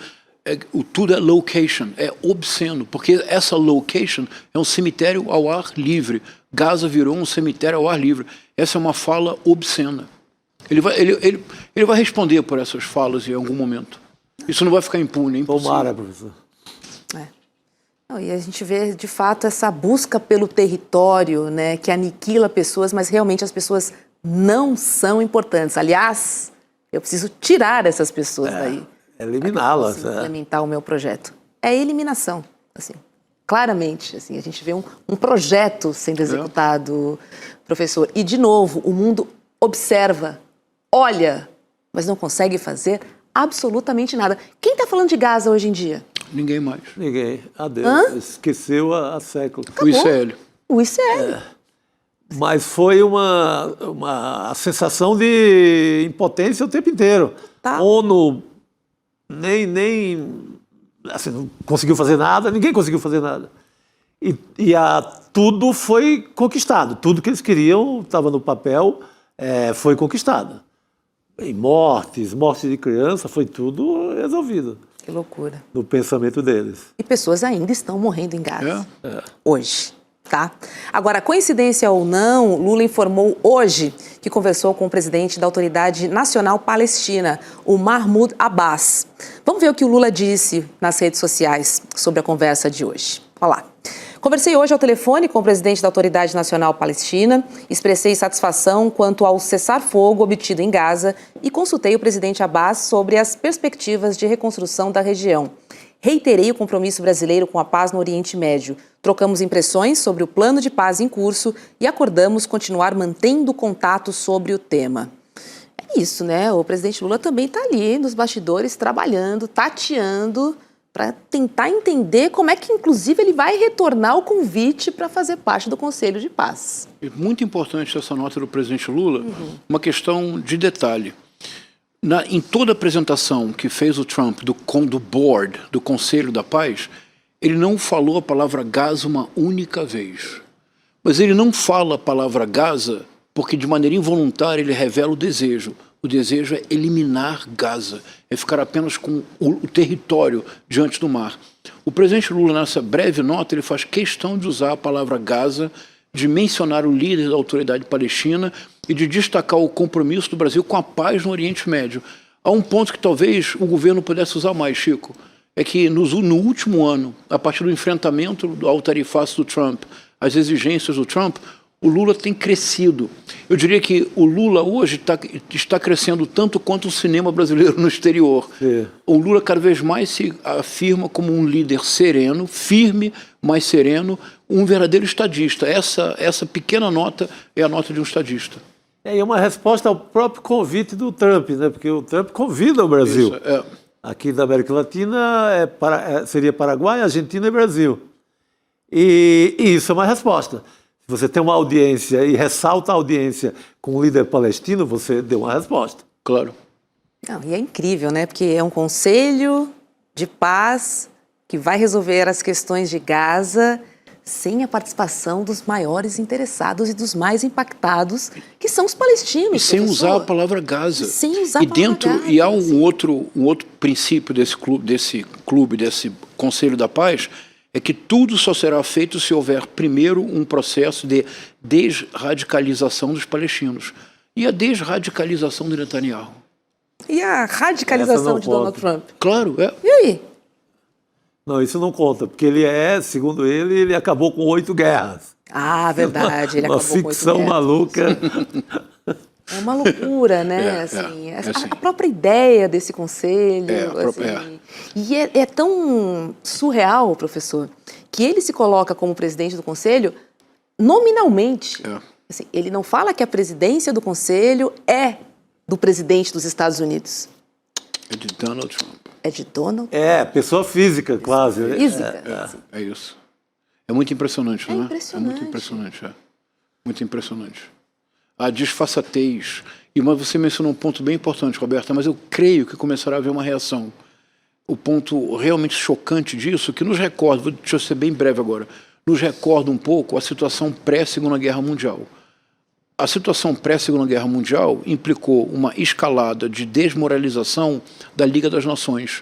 tudo é location, é obsceno, porque essa location é um cemitério ao ar livre. Gaza virou um cemitério ao ar livre. Essa é uma fala obscena. Ele vai responder por essas falas em algum momento. Isso não vai ficar impune, é impossível. Tomara, professor. E a gente vê, de fato, essa busca pelo território, né, que aniquila pessoas, mas realmente as pessoas não são importantes. Aliás, eu preciso tirar essas pessoas daí. Eliminá-las. Implementar o meu projeto. É eliminação, assim, claramente. Assim, a gente vê um projeto sendo executado, professor. E, de novo, o mundo observa, olha, mas não consegue fazer absolutamente nada. Quem está falando de Gaza hoje em dia? Ninguém mais. Ninguém. Adeus. Esqueceu há séculos. O ICL. O ICL. Mas foi uma sensação de impotência o tempo inteiro. Tá. ONU nem assim, não conseguiu fazer nada, ninguém conseguiu fazer nada. Tudo foi conquistado. Tudo que eles queriam estava no papel, foi conquistado. E mortes de criança, foi tudo resolvido. Que loucura. No pensamento deles. E pessoas ainda estão morrendo em Gaza. Hoje. Tá? Agora, coincidência ou não, Lula informou hoje que conversou com o presidente da Autoridade Nacional Palestina, o Mahmoud Abbas. Vamos ver o que o Lula disse nas redes sociais sobre a conversa de hoje. Olha lá. Conversei hoje ao telefone com o presidente da Autoridade Nacional Palestina, expressei satisfação quanto ao cessar-fogo obtido em Gaza e consultei o presidente Abbas sobre as perspectivas de reconstrução da região. Reiterei o compromisso brasileiro com a paz no Oriente Médio. Trocamos impressões sobre o plano de paz em curso e acordamos continuar mantendo contato sobre o tema. É isso, né? O presidente Lula também está ali nos bastidores trabalhando, tateando, para tentar entender como é que, inclusive, ele vai retornar o convite para fazer parte do Conselho de Paz. É muito importante essa nota do presidente Lula, uma questão de detalhe. Em toda a apresentação que fez o Trump do board, do Conselho da Paz, ele não falou a palavra Gaza uma única vez. Mas ele não fala a palavra Gaza porque, de maneira involuntária, ele revela o desejo. O desejo é eliminar Gaza, é ficar apenas com o território diante do mar. O presidente Lula, nessa breve nota, ele faz questão de usar a palavra Gaza, de mencionar o líder da Autoridade Palestina e de destacar o compromisso do Brasil com a paz no Oriente Médio. Há um ponto que talvez o governo pudesse usar mais, Chico, é que no último ano, a partir do enfrentamento do altarifácio do Trump, as exigências do Trump, o Lula tem crescido. Eu diria que o Lula hoje está crescendo tanto quanto o cinema brasileiro no exterior. O Lula cada vez mais se afirma como um líder sereno, firme, mas sereno, um verdadeiro estadista. Essa pequena nota é a nota de um estadista. É uma resposta ao próprio convite do Trump, né? Porque o Trump convida o Brasil. Isso, Aqui da América Latina seria Paraguai, Argentina e Brasil. E isso é uma resposta. Se você tem uma audiência e ressalta a audiência com o líder palestino, você deu uma resposta. Claro. Não, e é incrível, né? Porque é um conselho de paz que vai resolver as questões de Gaza sem a participação dos maiores interessados e dos mais impactados, que são os palestinos. E sem usar a palavra Gaza. Sem usar a palavra Gaza. E há um outro princípio desse desse Conselho da Paz, é que tudo só será feito se houver primeiro um processo de desradicalização dos palestinos. E a desradicalização do Netanyahu? E a radicalização de Donald Trump? Claro, E aí? Não, isso não conta, porque segundo ele acabou com 8 guerras. Ah, verdade, ele acabou com 8 guerras. Uma ficção maluca. É uma loucura, né? A própria ideia desse conselho. E é tão surreal, professor, que ele se coloca como presidente do conselho nominalmente. Assim, ele não fala que a presidência do conselho é do presidente dos Estados Unidos. É de Donald Trump. É de Donald? Pessoa física, quase. Física. É isso. É muito impressionante, não é? Impressionante. É muito impressionante, Muito impressionante. A disfarçatez. Mas você mencionou um ponto bem importante, Roberta, mas eu creio que começará a haver uma reação. O ponto realmente chocante disso, que nos recorda, deixa eu ser bem breve agora, nos recorda um pouco a situação pré-Segunda Guerra Mundial. A situação pré-Segunda Guerra Mundial implicou uma escalada de desmoralização da Liga das Nações,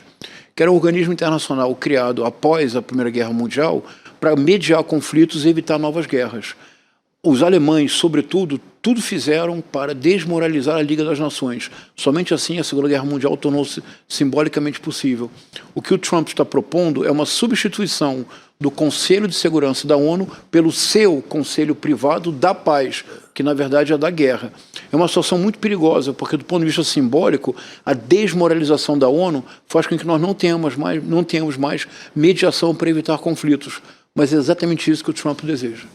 que era um organismo internacional criado após a Primeira Guerra Mundial para mediar conflitos e evitar novas guerras. Os alemães, sobretudo, tudo fizeram para desmoralizar a Liga das Nações. Somente assim a Segunda Guerra Mundial tornou-se simbolicamente possível. O que o Trump está propondo é uma substituição do Conselho de Segurança da ONU pelo seu Conselho Privado da Paz, que na verdade é da guerra. É uma situação muito perigosa, porque do ponto de vista simbólico, a desmoralização da ONU faz com que nós não tenhamos mais mediação para evitar conflitos. Mas é exatamente isso que o Trump deseja.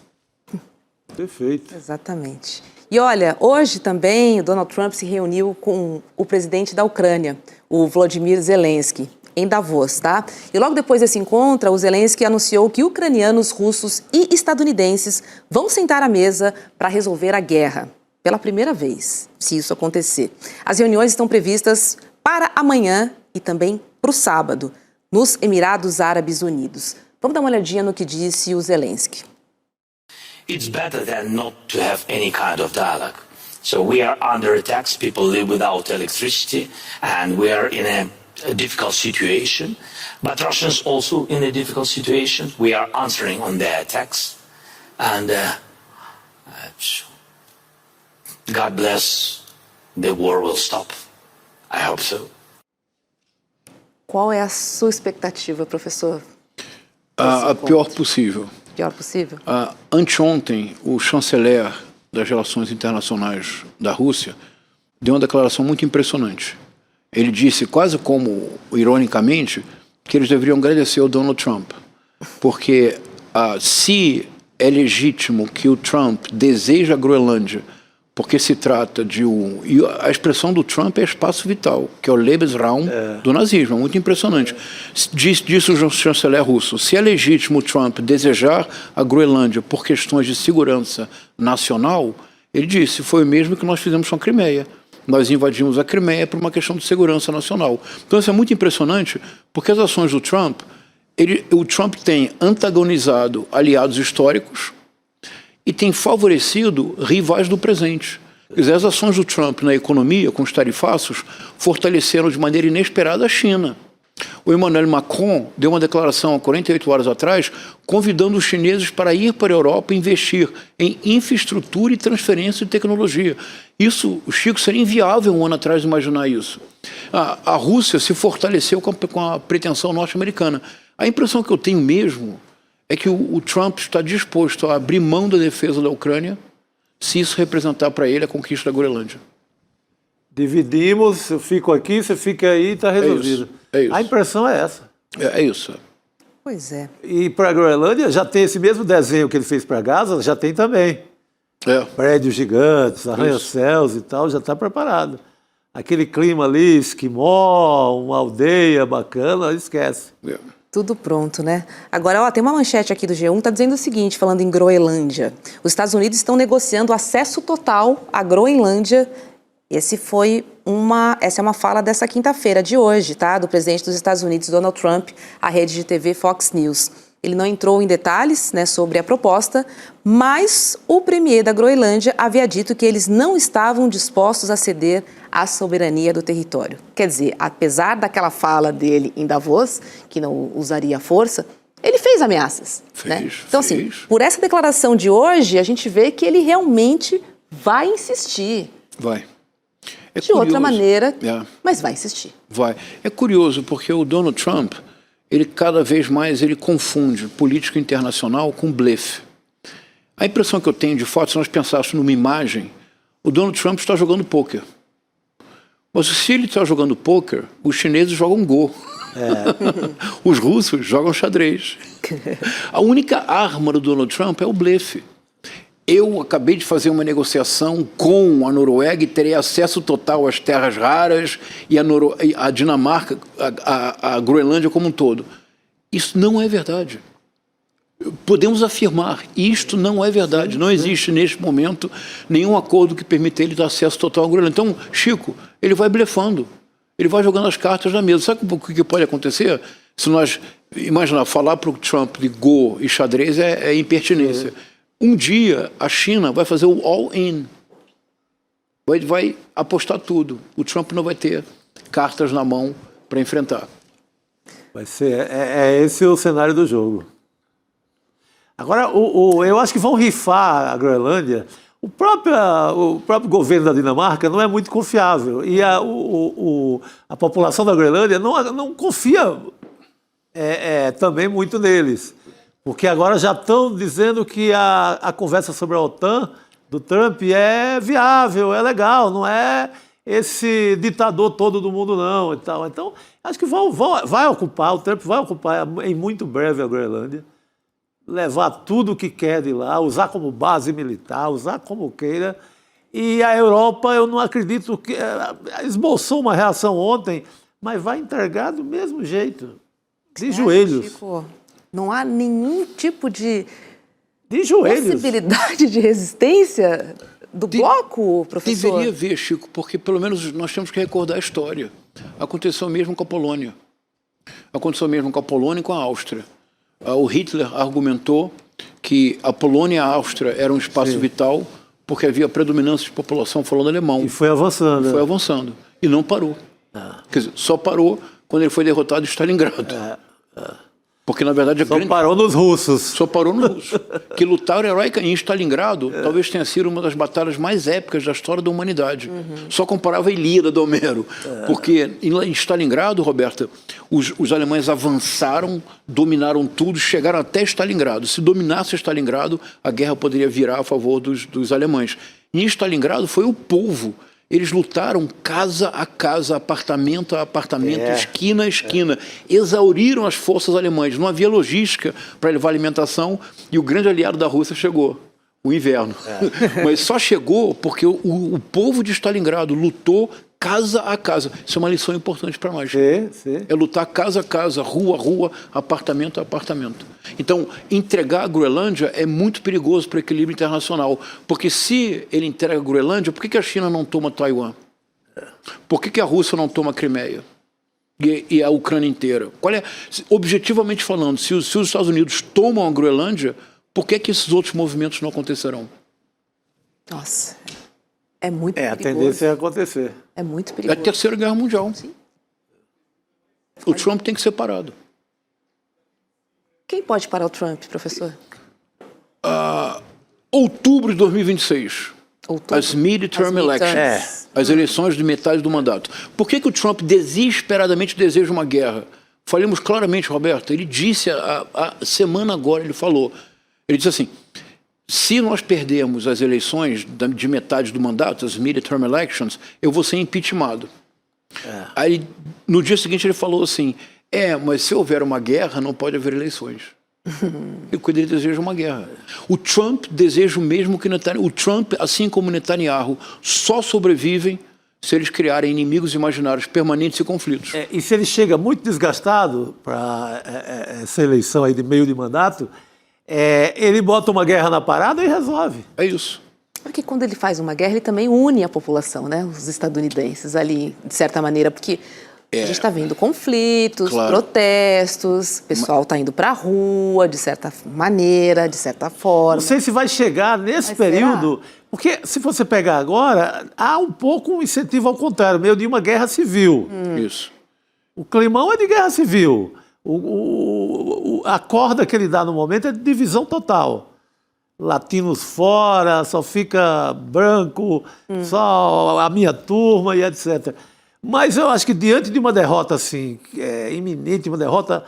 Perfeito. Exatamente. E olha, hoje também o Donald Trump se reuniu com o presidente da Ucrânia, o Volodymyr Zelensky, em Davos, tá? E logo depois desse encontro, o Zelensky anunciou que ucranianos, russos e estadunidenses vão sentar à mesa para resolver a guerra, pela primeira vez, se isso acontecer. As reuniões estão previstas para amanhã e também para o sábado, nos Emirados Árabes Unidos. Vamos dar uma olhadinha no que disse o Zelensky. It's better than not to have any kind of dialogue. So we are under attacks, people live without electricity, and we are in a difficult situation. But Russians also in a difficult situation. We are answering on their attacks. And God bless, the war will stop. I hope so. Qual é a sua expectativa, professor? A pior possível. Pior possível? Anteontem, o chanceler das relações internacionais da Rússia deu uma declaração muito impressionante. Ele disse, quase como ironicamente, que eles deveriam agradecer ao Donald Trump, porque se é legítimo que o Trump deseja a Groenlândia, porque se trata de e a expressão do Trump é espaço vital, que é o Lebensraum do nazismo, é muito impressionante. Disse o chanceler russo, se é legítimo o Trump desejar a Groenlândia por questões de segurança nacional, ele disse, foi o mesmo que nós fizemos com a Crimeia. Nós invadimos a Crimeia por uma questão de segurança nacional. Então isso é muito impressionante, porque as ações do Trump, o Trump tem antagonizado aliados históricos, e tem favorecido rivais do presente. Quer dizer, as ações do Trump na economia, com os tarifaços, fortaleceram de maneira inesperada a China. O Emmanuel Macron deu uma declaração há 48 horas atrás, convidando os chineses para ir para a Europa e investir em infraestrutura e transferência de tecnologia. Isso, Chico, seria inviável um ano atrás imaginar isso. A Rússia se fortaleceu com a pretensão norte-americana. A impressão que eu tenho mesmo é que o Trump está disposto a abrir mão da defesa da Ucrânia se isso representar para ele a conquista da Groenlândia. Dividimos, eu fico aqui, você fica aí e está resolvido. É isso. A impressão é essa. É isso. Pois é. E para a Groenlândia já tem esse mesmo desenho que ele fez para Gaza, já tem também. Prédios gigantes, arranha-céus e tal, já está preparado. Aquele clima ali, esquimó, uma aldeia bacana, esquece. Tudo pronto, né? Agora, tem uma manchete aqui do G1, tá dizendo o seguinte, falando em Groenlândia. Os Estados Unidos estão negociando acesso total à Groenlândia. Essa é uma fala dessa quinta-feira de hoje, tá? Do presidente dos Estados Unidos, Donald Trump, à rede de TV Fox News. Ele não entrou em detalhes, né, sobre a proposta, mas o premier da Groenlândia havia dito que eles não estavam dispostos a ceder à soberania do território. Quer dizer, apesar daquela fala dele em Davos, que não usaria força, ele fez ameaças. Né? Então, assim, por essa declaração de hoje, a gente vê que ele realmente vai insistir. Vai. De outra maneira, mas vai insistir. Vai. É curioso, porque o Donald Trump, ele cada vez mais confunde política internacional com blefe. A impressão que eu tenho, de fato, se nós pensássemos numa imagem, o Donald Trump está jogando pôquer. Mas se ele está jogando pôquer, os chineses jogam Go. Os russos jogam xadrez. A única arma do Donald Trump é o blefe. Eu acabei de fazer uma negociação com a Noruega e terei acesso total às terras raras e a Dinamarca, a Groenlândia como um todo. Isso não é verdade. Podemos afirmar, isto não é verdade. Não existe, neste momento, nenhum acordo que permita ele dar acesso total à Groenlândia. Então, Chico, ele vai blefando. Ele vai jogando as cartas na mesa. Sabe o que pode acontecer? Se nós imaginar, falar para o Trump de Go e xadrez é impertinência. Um dia a China vai fazer o all-in. Vai apostar tudo. O Trump não vai ter cartas na mão para enfrentar. Vai ser, esse o cenário do jogo. Agora, eu acho que vão rifar a Groenlândia. O próprio governo da Dinamarca não é muito confiável. E a população da Groenlândia não confia também muito neles. Porque agora já estão dizendo que a conversa sobre a OTAN do Trump é viável, é legal, não é esse ditador todo do mundo não. E tal. Então, acho que o Trump vai ocupar em muito breve a Groenlândia, levar tudo o que quer de lá, usar como base militar, usar como queira. E a Europa, eu não acredito que... esboçou uma reação ontem, mas vai entregar do mesmo jeito, de joelhos. Chico, não há nenhum tipo de joelhos. Possibilidade de resistência do bloco, professor? Deveria haver, Chico, porque pelo menos nós temos que recordar a história. Aconteceu mesmo com a Polônia. Aconteceu mesmo com a Polônia e com a Áustria. O Hitler argumentou que a Polônia e a Áustria eram um espaço vital porque havia predominância de população falando alemão. E foi avançando. Foi avançando. E não parou. Quer dizer, só parou quando ele foi derrotado em Stalingrado. Porque, na verdade, parou nos russos. Só parou nos russos. Que lutaram heroicamente em Stalingrado, talvez tenha sido uma das batalhas mais épicas da história da humanidade. Só comparava a Ilíada do Homero. Porque em Stalingrado, Roberta, os alemães avançaram, dominaram tudo, chegaram até Stalingrado. Se dominasse Stalingrado, a guerra poderia virar a favor dos alemães. E em Stalingrado foi o povo. Eles lutaram casa a casa, apartamento a apartamento, esquina a esquina. Exauriram as forças alemãs. Não havia logística para levar alimentação e o grande aliado da Rússia chegou, o inverno. Mas só chegou porque o povo de Stalingrado lutou casa a casa. Isso é uma lição importante para nós. É lutar casa a casa, rua a rua, apartamento a apartamento. Então, entregar a Groenlândia é muito perigoso para o equilíbrio internacional. Porque se ele entrega a Groenlândia, por que a China não toma Taiwan? Por que a Rússia não toma a Crimeia? E a Ucrânia inteira? Objetivamente falando, se os Estados Unidos tomam a Groenlândia, por que esses outros movimentos não acontecerão? Nossa, é muito perigoso. A tendência é acontecer. É muito É a perigoso. Terceira Guerra Mundial. Sim. O Trump tem que ser parado. Quem pode parar o Trump, professor? Outubro de 2026. As midterm elections. As eleições de metade do mandato. Por que o Trump desesperadamente deseja uma guerra? Falemos claramente, Roberto. Ele disse, a semana agora, ele falou. Ele disse assim, se nós perdermos as eleições de metade do mandato, as midterm elections, eu vou ser impeachmentado. Aí, no dia seguinte, ele falou assim, mas se houver uma guerra, não pode haver eleições. E quando ele deseja uma guerra. O Trump deseja o mesmo que Netanyahu. O Trump, assim como Netanyahu, só sobrevivem se eles criarem inimigos imaginários permanentes e conflitos. E se ele chega muito desgastado para essa eleição aí de meio de mandato, ele bota uma guerra na parada e resolve. É isso. Porque quando ele faz uma guerra, ele também une a população, né? Os estadunidenses ali, de certa maneira, porque a gente está vendo conflitos, protestos, o pessoal está indo para a rua, de certa maneira, de certa forma. Não sei se vai chegar nesse período, porque se você pegar agora, há um pouco um incentivo ao contrário, meio de uma guerra civil. Isso. O climão é de guerra civil. A corda que ele dá no momento é de divisão total. Latinos fora, só fica branco, só a minha turma e etc. Mas eu acho que diante de uma derrota assim, iminente, uma derrota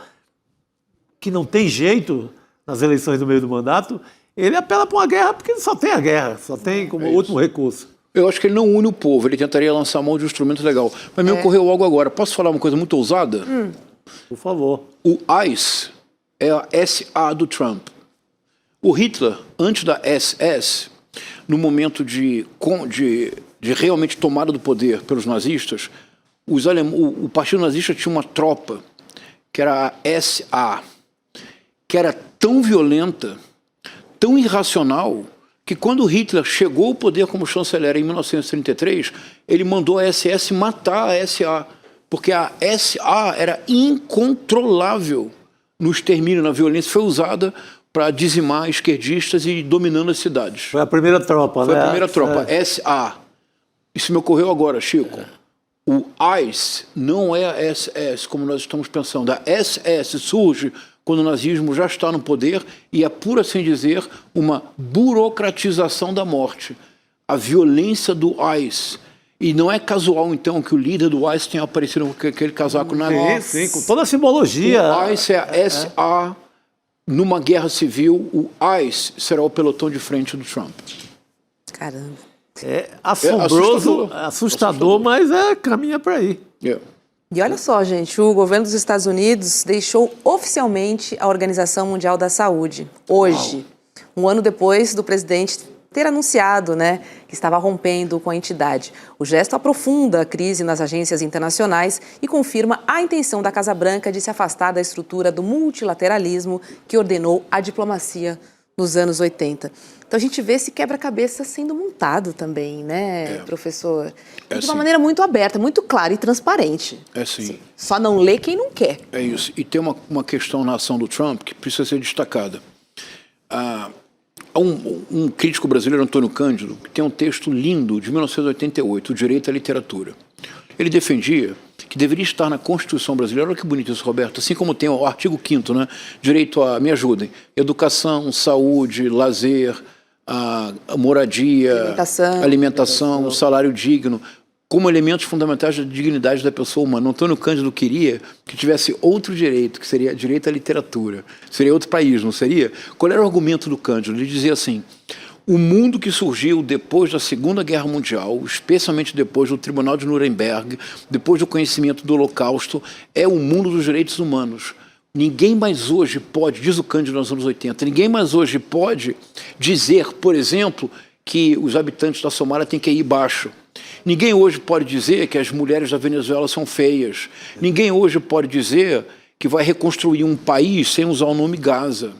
que não tem jeito nas eleições do meio do mandato, ele apela para uma guerra porque só tem a guerra, só tem como último recurso. Eu acho que ele não une o povo, ele tentaria lançar a mão de um instrumento legal. Mas me ocorreu algo agora. Posso falar uma coisa muito ousada? Por favor. O ICE é a SA do Trump. O Hitler, antes da SS, no momento de realmente tomada do poder pelos nazistas, o partido nazista tinha uma tropa, que era a SA, que era tão violenta, tão irracional, que quando Hitler chegou ao poder como chanceler em 1933, ele mandou a SS matar a SA, porque a SA era incontrolável no extermínio, na violência, foi usada para dizimar esquerdistas e dominando as cidades. Foi a primeira tropa, Foi a primeira tropa, SA. Isso me ocorreu agora, Chico. O ICE não é a SS, como nós estamos pensando. A SS surge quando o nazismo já está no poder e é, por assim dizer, uma burocratização da morte. A violência do ICE. E não é casual, então, que o líder do ICE tenha aparecido com aquele casaco na mão. Sim, com toda a simbologia. O ICE é a SA. Numa guerra civil, o ICE será o pelotão de frente do Trump. Caramba. É assombroso, assustador, mas caminha para aí. E olha só, gente, o governo dos Estados Unidos deixou oficialmente a Organização Mundial da Saúde, hoje, um ano depois do presidente ter anunciado, né, que estava rompendo com a entidade. O gesto aprofunda a crise nas agências internacionais e confirma a intenção da Casa Branca de se afastar da estrutura do multilateralismo que ordenou a diplomacia nos anos 80. Então a gente vê esse quebra-cabeça sendo montado também, né, professor? E de uma maneira muito aberta, muito clara e transparente. É sim. Só não lê quem não quer. É isso. E tem uma questão na ação do Trump que precisa ser destacada. Há um crítico brasileiro, Antônio Cândido, que tem um texto lindo de 1988, O Direito à Literatura. Ele defendia que deveria estar na Constituição brasileira, olha que bonito isso, Roberto, assim como tem o artigo 5º, né? Direito a, me ajudem, educação, saúde, lazer, a moradia, alimentação, salário digno, como elementos fundamentais da dignidade da pessoa humana. Antônio Cândido queria que tivesse outro direito, que seria direito à literatura. Seria outro país, não seria? Qual era o argumento do Cândido? Ele dizia assim: o mundo que surgiu depois da Segunda Guerra Mundial, especialmente depois do Tribunal de Nuremberg, depois do conhecimento do Holocausto, é o mundo dos direitos humanos. Ninguém mais hoje pode, diz o Cândido nos anos 80, ninguém mais hoje pode dizer, por exemplo, que os habitantes da Somália têm QI baixo. Ninguém hoje pode dizer que as mulheres da Venezuela são feias. Ninguém hoje pode dizer que vai reconstruir um país sem usar o nome Gaza.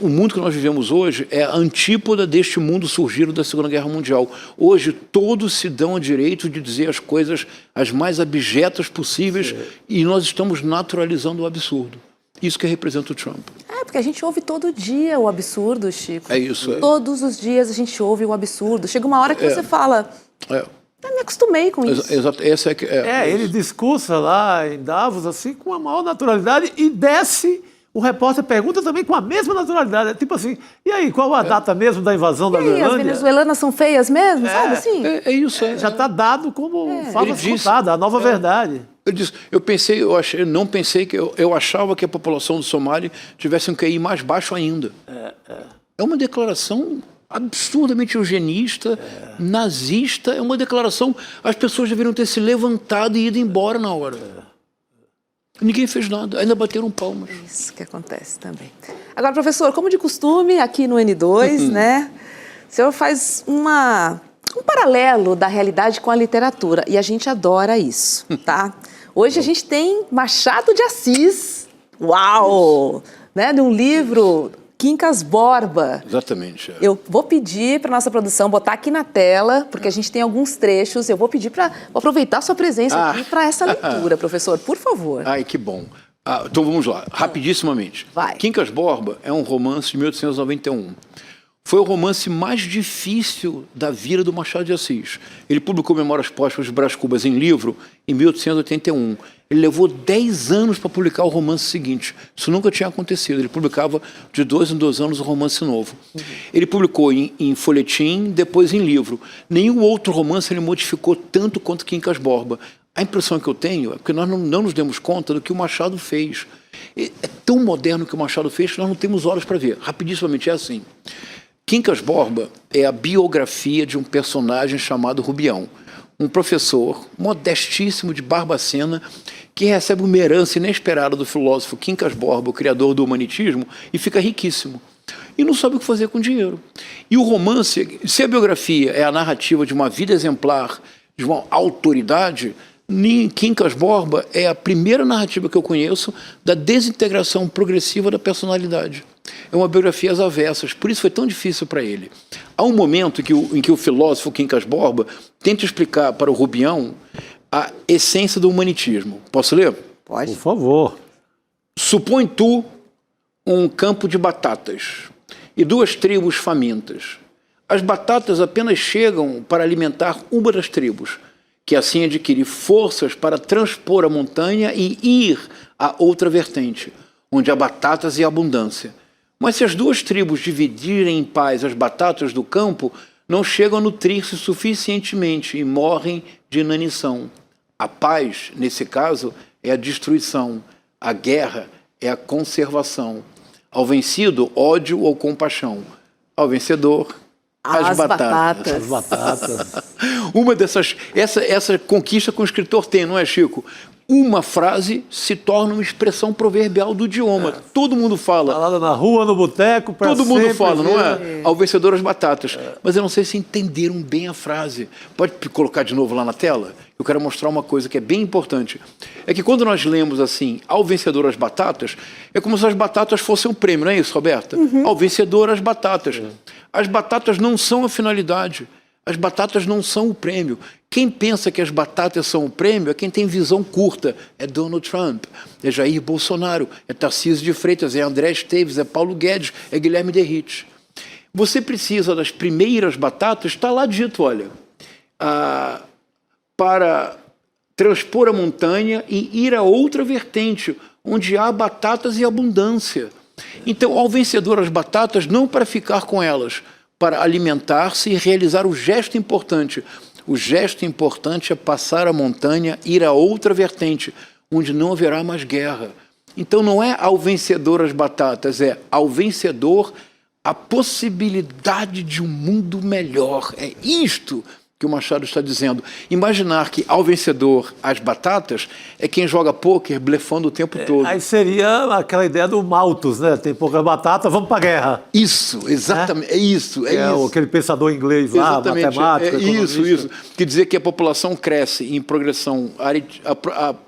O mundo que nós vivemos hoje é a antípoda deste mundo surgido da Segunda Guerra Mundial. Hoje todos se dão o direito de dizer as coisas as mais abjetas possíveis e nós estamos naturalizando o absurdo. Isso que representa o Trump. Porque a gente ouve todo dia o absurdo, Chico. É isso. Todos os dias a gente ouve o absurdo. Chega uma hora que você fala... Eu me acostumei com isso. Exato. Ele discursa lá em Davos assim com a maior naturalidade e desce... O repórter pergunta também com a mesma naturalidade. É tipo assim, e aí, qual a data mesmo da invasão da Groenlândia? As venezuelanas são feias mesmo, sabe assim? É isso. Já está dado como fala escutada, a nova verdade. Eu achava que a população do Somália tivesse um QI mais baixo ainda. É uma declaração absurdamente eugenista, nazista, é uma declaração... As pessoas deveriam ter se levantado e ido embora na hora. Ninguém fez nada, ainda bateram palmas. Isso que acontece também. Agora, professor, como de costume, aqui no N2, né, o senhor faz um paralelo da realidade com a literatura, e a gente adora isso, tá? Hoje a gente tem Machado de Assis, uau! Né, de um livro... Quincas Borba. Exatamente. Eu vou pedir para nossa produção botar aqui na tela, porque a gente tem alguns trechos. Eu vou pedir para aproveitar a sua presença aqui para essa leitura, professor, por favor. Ai, que bom. Então vamos lá, rapidissimamente. Vai. Quincas Borba é um romance de 1891. Foi o romance mais difícil da vida do Machado de Assis. Ele publicou Memórias Póstumas de Brás Cubas em livro em 1881. Ele levou 10 anos para publicar o romance seguinte. Isso nunca tinha acontecido. Ele publicava de 2 em 2 anos um romance novo. Ele publicou em folhetim, depois em livro. Nenhum outro romance ele modificou tanto quanto Quincas Borba. A impressão que eu tenho é porque nós não nos demos conta do que o Machado fez. É tão moderno o que o Machado fez que nós não temos horas para ver. Rapidissimamente é assim. Quincas Borba é a biografia de um personagem chamado Rubião, um professor modestíssimo de Barbacena que recebe uma herança inesperada do filósofo Quincas Borba, o criador do humanitismo, e fica riquíssimo. E não sabe o que fazer com dinheiro. E o romance, se a biografia é a narrativa de uma vida exemplar, de uma autoridade, Quincas Borba é a primeira narrativa que eu conheço da desintegração progressiva da personalidade. É uma biografia às avessas, por isso foi tão difícil para ele. Há um momento em que o filósofo Quincas Borba tenta explicar para o Rubião a essência do humanitismo. Posso ler? Pode. Por favor. Supõe tu um campo de batatas e 2 tribos famintas. As batatas apenas chegam para alimentar uma das tribos, que assim adquire forças para transpor a montanha e ir a outra vertente, onde há batatas e abundância. Mas se as duas tribos dividirem em paz as batatas do campo, não chegam a nutrir-se suficientemente e morrem de inanição. A paz, nesse caso, é a destruição. A guerra é a conservação. Ao vencido, ódio ou compaixão. Ao vencedor, as batatas. As batatas. Uma dessas, essa conquista que o escritor tem, não é, Chico? Uma frase se torna uma expressão proverbial do idioma. Todo mundo fala. Falada na rua, no boteco, pra todo mundo sempre, fala, não é? Ao vencedor as batatas. Mas eu não sei se entenderam bem a frase. Pode colocar de novo lá na tela? Eu quero mostrar uma coisa que é bem importante. É que quando nós lemos assim, ao vencedor as batatas, é como se as batatas fossem um prêmio, não é isso, Roberta? Ao vencedor as batatas. As batatas não são a finalidade. As batatas não são o prêmio. Quem pensa que as batatas são o prêmio é quem tem visão curta. É Donald Trump, é Jair Bolsonaro, é Tarcísio de Freitas, é André Esteves, é Paulo Guedes, é Guilherme Derrite. Você precisa das primeiras batatas, está lá dito, olha, para transpor a montanha e ir a outra vertente, onde há batatas e abundância. Então, ao vencedor as batatas, não para ficar com elas, para alimentar-se e realizar o gesto importante. O gesto importante é passar a montanha, ir a outra vertente, onde não haverá mais guerra. Então não é ao vencedor as batatas, é ao vencedor a possibilidade de um mundo melhor. É isto que o Machado está dizendo. Imaginar que ao vencedor as batatas é quem joga pôquer blefando o tempo todo. Aí seria aquela ideia do Malthus, né? Tem pouca batata, vamos para a guerra. Isso, exatamente. É isso. É isso. Aquele pensador inglês lá, exatamente. Matemático, isso. Quer dizer que a população cresce em progressão...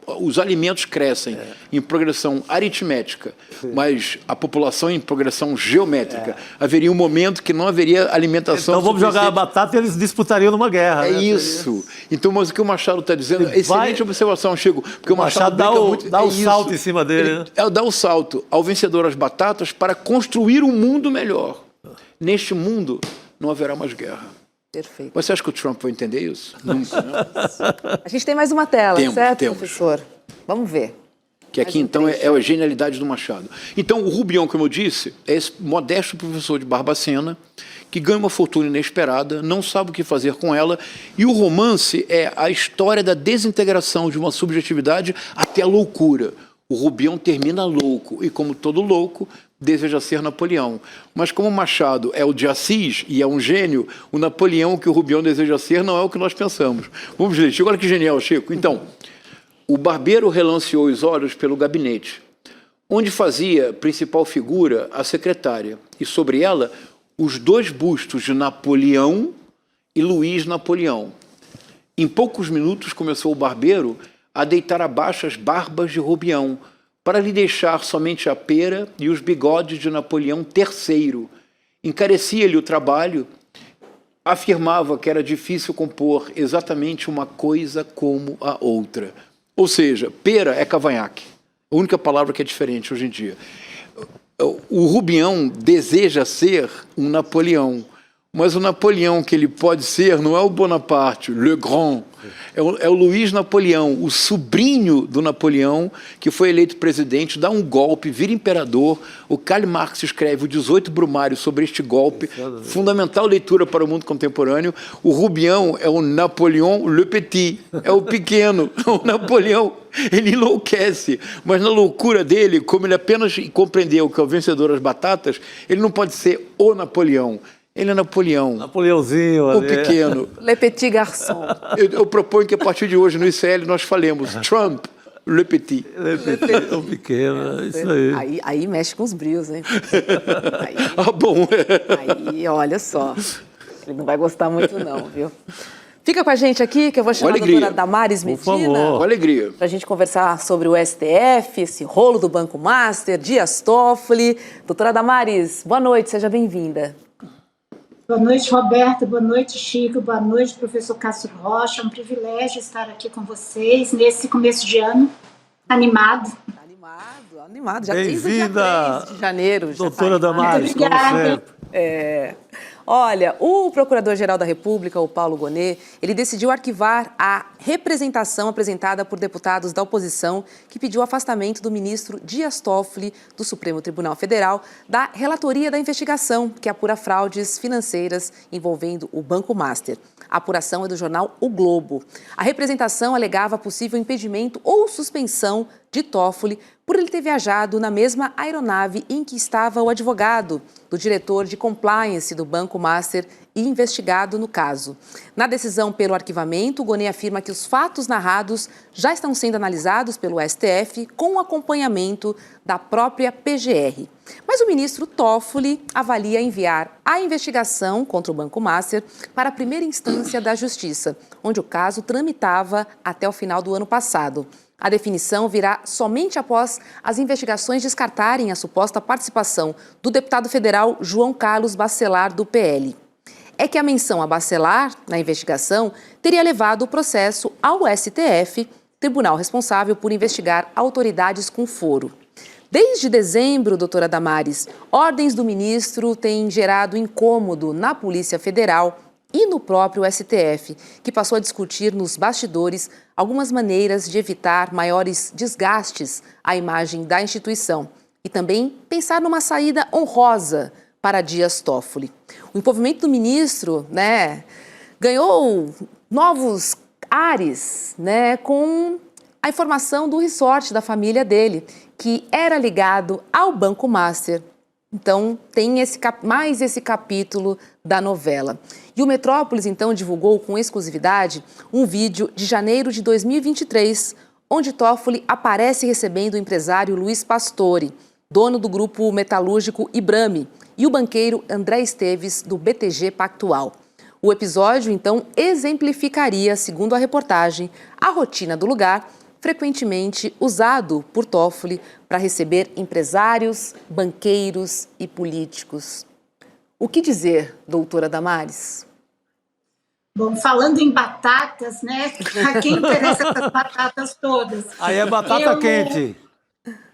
os alimentos crescem em progressão aritmética, mas a população em progressão geométrica. Haveria um momento que não haveria alimentação Então vamos jogar a batata e eles disputariam numa guerra. É isso. Então, mas o que o Machado está dizendo é excelente observação, Chico, porque o Machado dá o salto em cima dele. Ele dá o salto ao vencedor as batatas para construir um mundo melhor. Neste mundo não haverá mais guerra. Perfeito. Você acha que o Trump vai entender isso? Nunca, né? A gente tem mais uma tela, certo, temos. professor? Vamos ver. Que aqui, então, é a genialidade do Machado. Então, o Rubião, como eu disse, é esse modesto professor de Barbacena, que ganha uma fortuna inesperada, não sabe o que fazer com ela, e o romance é a história da desintegração de uma subjetividade até a loucura. O Rubião termina louco, e como todo louco, deseja ser Napoleão. Mas como Machado é o de Assis e é um gênio, o Napoleão que o Rubião deseja ser não é o que nós pensamos. Vamos ler, Chico, olha que genial, Chico. Então, o barbeiro relanceou os olhos pelo gabinete, onde fazia principal figura a secretária, e sobre ela os dois bustos de Napoleão e Luís Napoleão. Em poucos minutos começou o barbeiro a deitar abaixo as barbas de Rubião, para lhe deixar somente a pera e os bigodes de Napoleão III. Encarecia-lhe o trabalho, afirmava que era difícil compor exatamente uma coisa como a outra. Ou seja, pera é cavanhaque, a única palavra que é diferente hoje em dia. O Rubião deseja ser um Napoleão, mas o Napoleão que ele pode ser não é o Bonaparte, Le Grand, é o Luís Napoleão, o sobrinho do Napoleão, que foi eleito presidente, dá um golpe, vira imperador. O Karl Marx escreve o 18 Brumário sobre este golpe, fundamental leitura para o mundo contemporâneo. O Rubião é o Napoleon Le Petit, é o pequeno, o Napoleão. Ele enlouquece, mas na loucura dele, como ele apenas compreendeu que é o vencedor das batatas, ele não pode ser o Napoleão. Ele é Napoleão. Napoleãozinho. O pequeno. Le Petit Garçon. Eu proponho que a partir de hoje no ICL nós falemos Trump, Le Petit. Le Petit, o pequeno, isso aí. Aí mexe com os brios, hein? Aí, bom. Aí, olha só. Ele não vai gostar muito não, viu? Fica com a gente aqui, que eu vou chamar a doutora Damares Medina. Com alegria. Para a gente conversar sobre o STF, esse rolo do Banco Master, Dias Toffoli. Doutora Damares, boa noite, seja bem-vinda. Boa noite, Roberta. Boa noite, Chico. Boa noite, professor Cássio Rocha. É um privilégio estar aqui com vocês nesse começo de ano, animado. Animado. Já desde o dia 3 de janeiro. Doutora Damares, como sempre. Olha, o Procurador-Geral da República, o Paulo Gonet, ele decidiu arquivar a representação apresentada por deputados da oposição que pediu o afastamento do ministro Dias Toffoli do Supremo Tribunal Federal da relatoria da investigação que apura fraudes financeiras envolvendo o Banco Master. A apuração é do jornal O Globo. A representação alegava possível impedimento ou suspensão de Toffoli por ele ter viajado na mesma aeronave em que estava o advogado do diretor de compliance do Banco Master e investigado no caso. Na decisão pelo arquivamento, o Gonet afirma que os fatos narrados já estão sendo analisados pelo STF com acompanhamento da própria PGR. Mas o ministro Toffoli avalia enviar a investigação contra o Banco Master para a primeira instância da Justiça, onde o caso tramitava até o final do ano passado. A definição virá somente após as investigações descartarem a suposta participação do deputado federal João Carlos Bacelar, do PL. É que a menção a Bacelar na investigação teria levado o processo ao STF, tribunal responsável por investigar autoridades com foro. Desde dezembro, doutora Damares, ordens do ministro têm gerado incômodo na Polícia Federal e no próprio STF, que passou a discutir nos bastidores algumas maneiras de evitar maiores desgastes à imagem da instituição e também pensar numa saída honrosa para Dias Toffoli. O envolvimento do ministro, ganhou novos ares, com a informação do resort da família dele, que era ligado ao Banco Master. Então, tem mais esse capítulo da novela. E o Metrópolis, então, divulgou com exclusividade um vídeo de janeiro de 2023, onde Toffoli aparece recebendo o empresário Luiz Pastore, dono do grupo metalúrgico Ibrame, e o banqueiro André Esteves, do BTG Pactual. O episódio, então, exemplificaria, segundo a reportagem, a rotina do lugar, frequentemente usado por Toffoli para receber empresários, banqueiros e políticos. O que dizer, doutora Damares? Bom, falando em batatas, a quem interessa essas batatas todas? Aí é batata quente.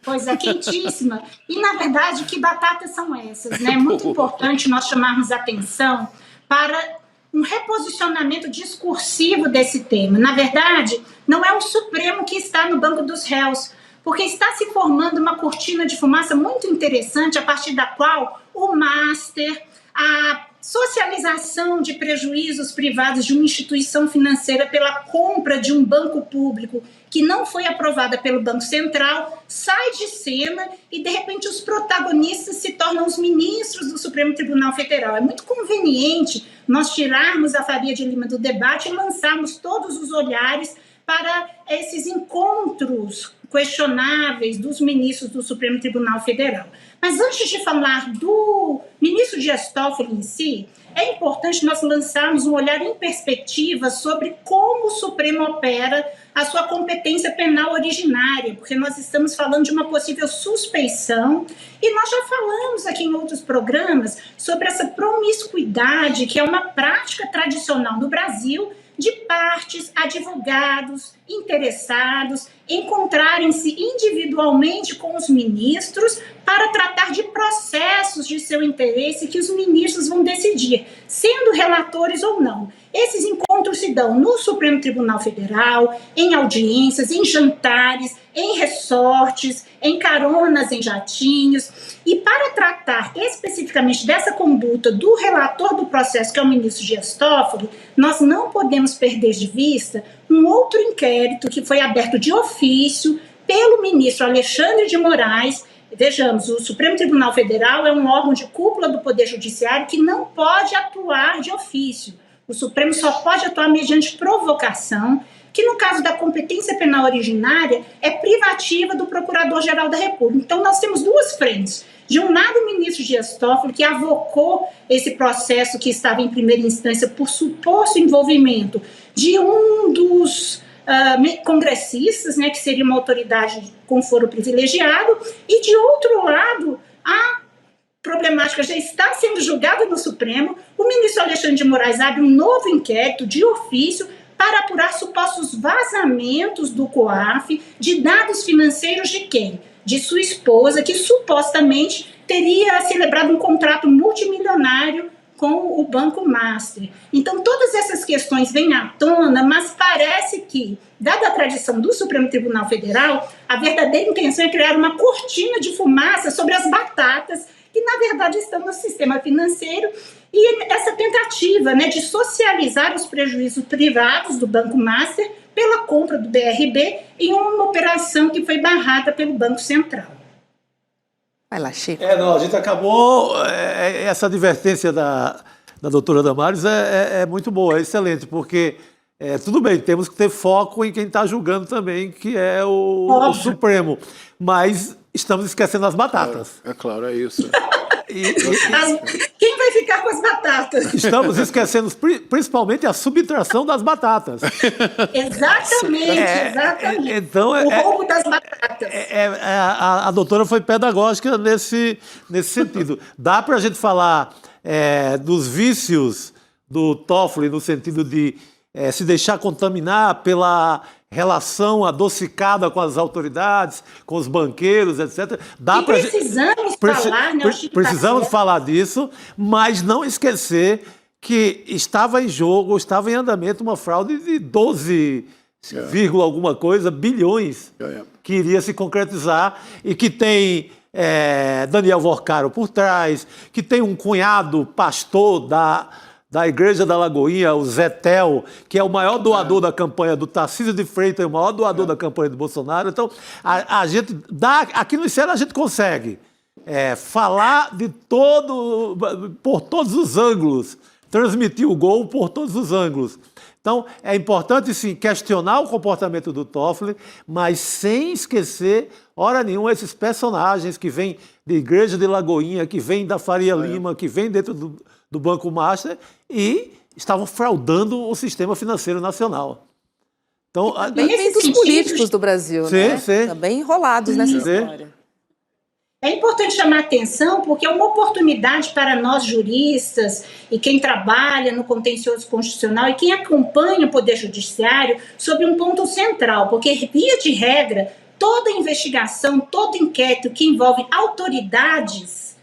Pois é, quentíssima. E, na verdade, que batatas são essas? É muito importante nós chamarmos atenção para um reposicionamento discursivo desse tema. Na verdade, não é o Supremo que está no banco dos réus, porque está se formando uma cortina de fumaça muito interessante, a partir da qual o Master, a socialização de prejuízos privados de uma instituição financeira pela compra de um banco público que não foi aprovada pelo Banco Central, sai de cena e, de repente, os protagonistas se tornam os ministros do Supremo Tribunal Federal. É muito conveniente nós tirarmos a Faria de Lima do debate e lançarmos todos os olhares para esses encontros questionáveis dos ministros do Supremo Tribunal Federal. Mas antes de falar do ministro Dias Toffoli em si, é importante nós lançarmos um olhar em perspectiva sobre como o Supremo opera a sua competência penal originária, porque nós estamos falando de uma possível suspeição e nós já falamos aqui em outros programas sobre essa promiscuidade, que é uma prática tradicional no Brasil, de partes, advogados, interessados, encontrarem-se individualmente com os ministros para tratar de processos de seu interesse que os ministros vão decidir, sendo relatores ou não. Esses encontros se dão no Supremo Tribunal Federal, em audiências, em jantares, em resortes, em caronas em jatinhos. E para tratar especificamente dessa conduta do relator do processo, que é o ministro Dias Toffoli, nós não podemos perder de vista um outro inquérito que foi aberto de ofício pelo ministro Alexandre de Moraes. Vejamos, o Supremo Tribunal Federal é um órgão de cúpula do Poder Judiciário que não pode atuar de ofício. O Supremo só pode atuar mediante provocação, que no caso da competência penal originária é privativa do Procurador-Geral da República. Então nós temos duas frentes. De um lado, o ministro Dias Toffoli, que avocou esse processo que estava em primeira instância por suposto envolvimento de um dos congressistas, que seria uma autoridade com foro privilegiado, e de outro lado, a problemática já está sendo julgada no Supremo. O ministro Alexandre de Moraes abre um novo inquérito de ofício para apurar supostos vazamentos do COAF de dados financeiros de quem? De sua esposa, que supostamente teria celebrado um contrato multimilionário com o Banco Master. Então, todas essas questões vêm à tona, mas parece que, dada a tradição do Supremo Tribunal Federal, a verdadeira intenção é criar uma cortina de fumaça sobre as batatas que, na verdade, estão no sistema financeiro, e essa tentativa, né, de socializar os prejuízos privados do Banco Master pela compra do BRB em uma operação que foi barrada pelo Banco Central. Vai lá, Chico. Não, a gente acabou. Essa advertência da doutora Damares é muito boa, é excelente, porque tudo bem, temos que ter foco em quem está julgando também, que é o Supremo, mas estamos esquecendo as batatas. É claro, é isso. Quem vai ficar com as batatas? Estamos esquecendo principalmente a subtração das batatas. Exatamente. Então, o roubo das batatas. A doutora foi pedagógica nesse sentido. Dá para a gente falar dos vícios do Toffoli no sentido de se deixar contaminar pela relação adocicada com as autoridades, com os banqueiros, etc. Precisamos falar disso, mas não esquecer que estava em jogo, estava em andamento uma fraude de 12, alguma coisa, bilhões, que iria se concretizar e que tem Daniel Vorcaro por trás, que tem um cunhado pastor da Igreja da Lagoinha, o Zetel, que é o maior doador da campanha do Tarcísio de Freitas, o maior doador da campanha do Bolsonaro. Então, a gente aqui no ICL a gente consegue falar por todos os ângulos, transmitir o gol por todos os ângulos. Então, é importante, sim, questionar o comportamento do Toffoli, mas sem esquecer, hora nenhuma, esses personagens que vêm da Igreja de Lagoinha, que vêm da Faria Lima, que vêm dentro do Banco Master e estavam fraudando o sistema financeiro nacional. Então, também dos políticos do Brasil, né? Também enrolados nessa história. É importante chamar atenção porque é uma oportunidade para nós juristas e quem trabalha no contencioso constitucional e quem acompanha o Poder Judiciário sobre um ponto central, porque, via de regra, toda investigação, todo inquérito que envolve autoridades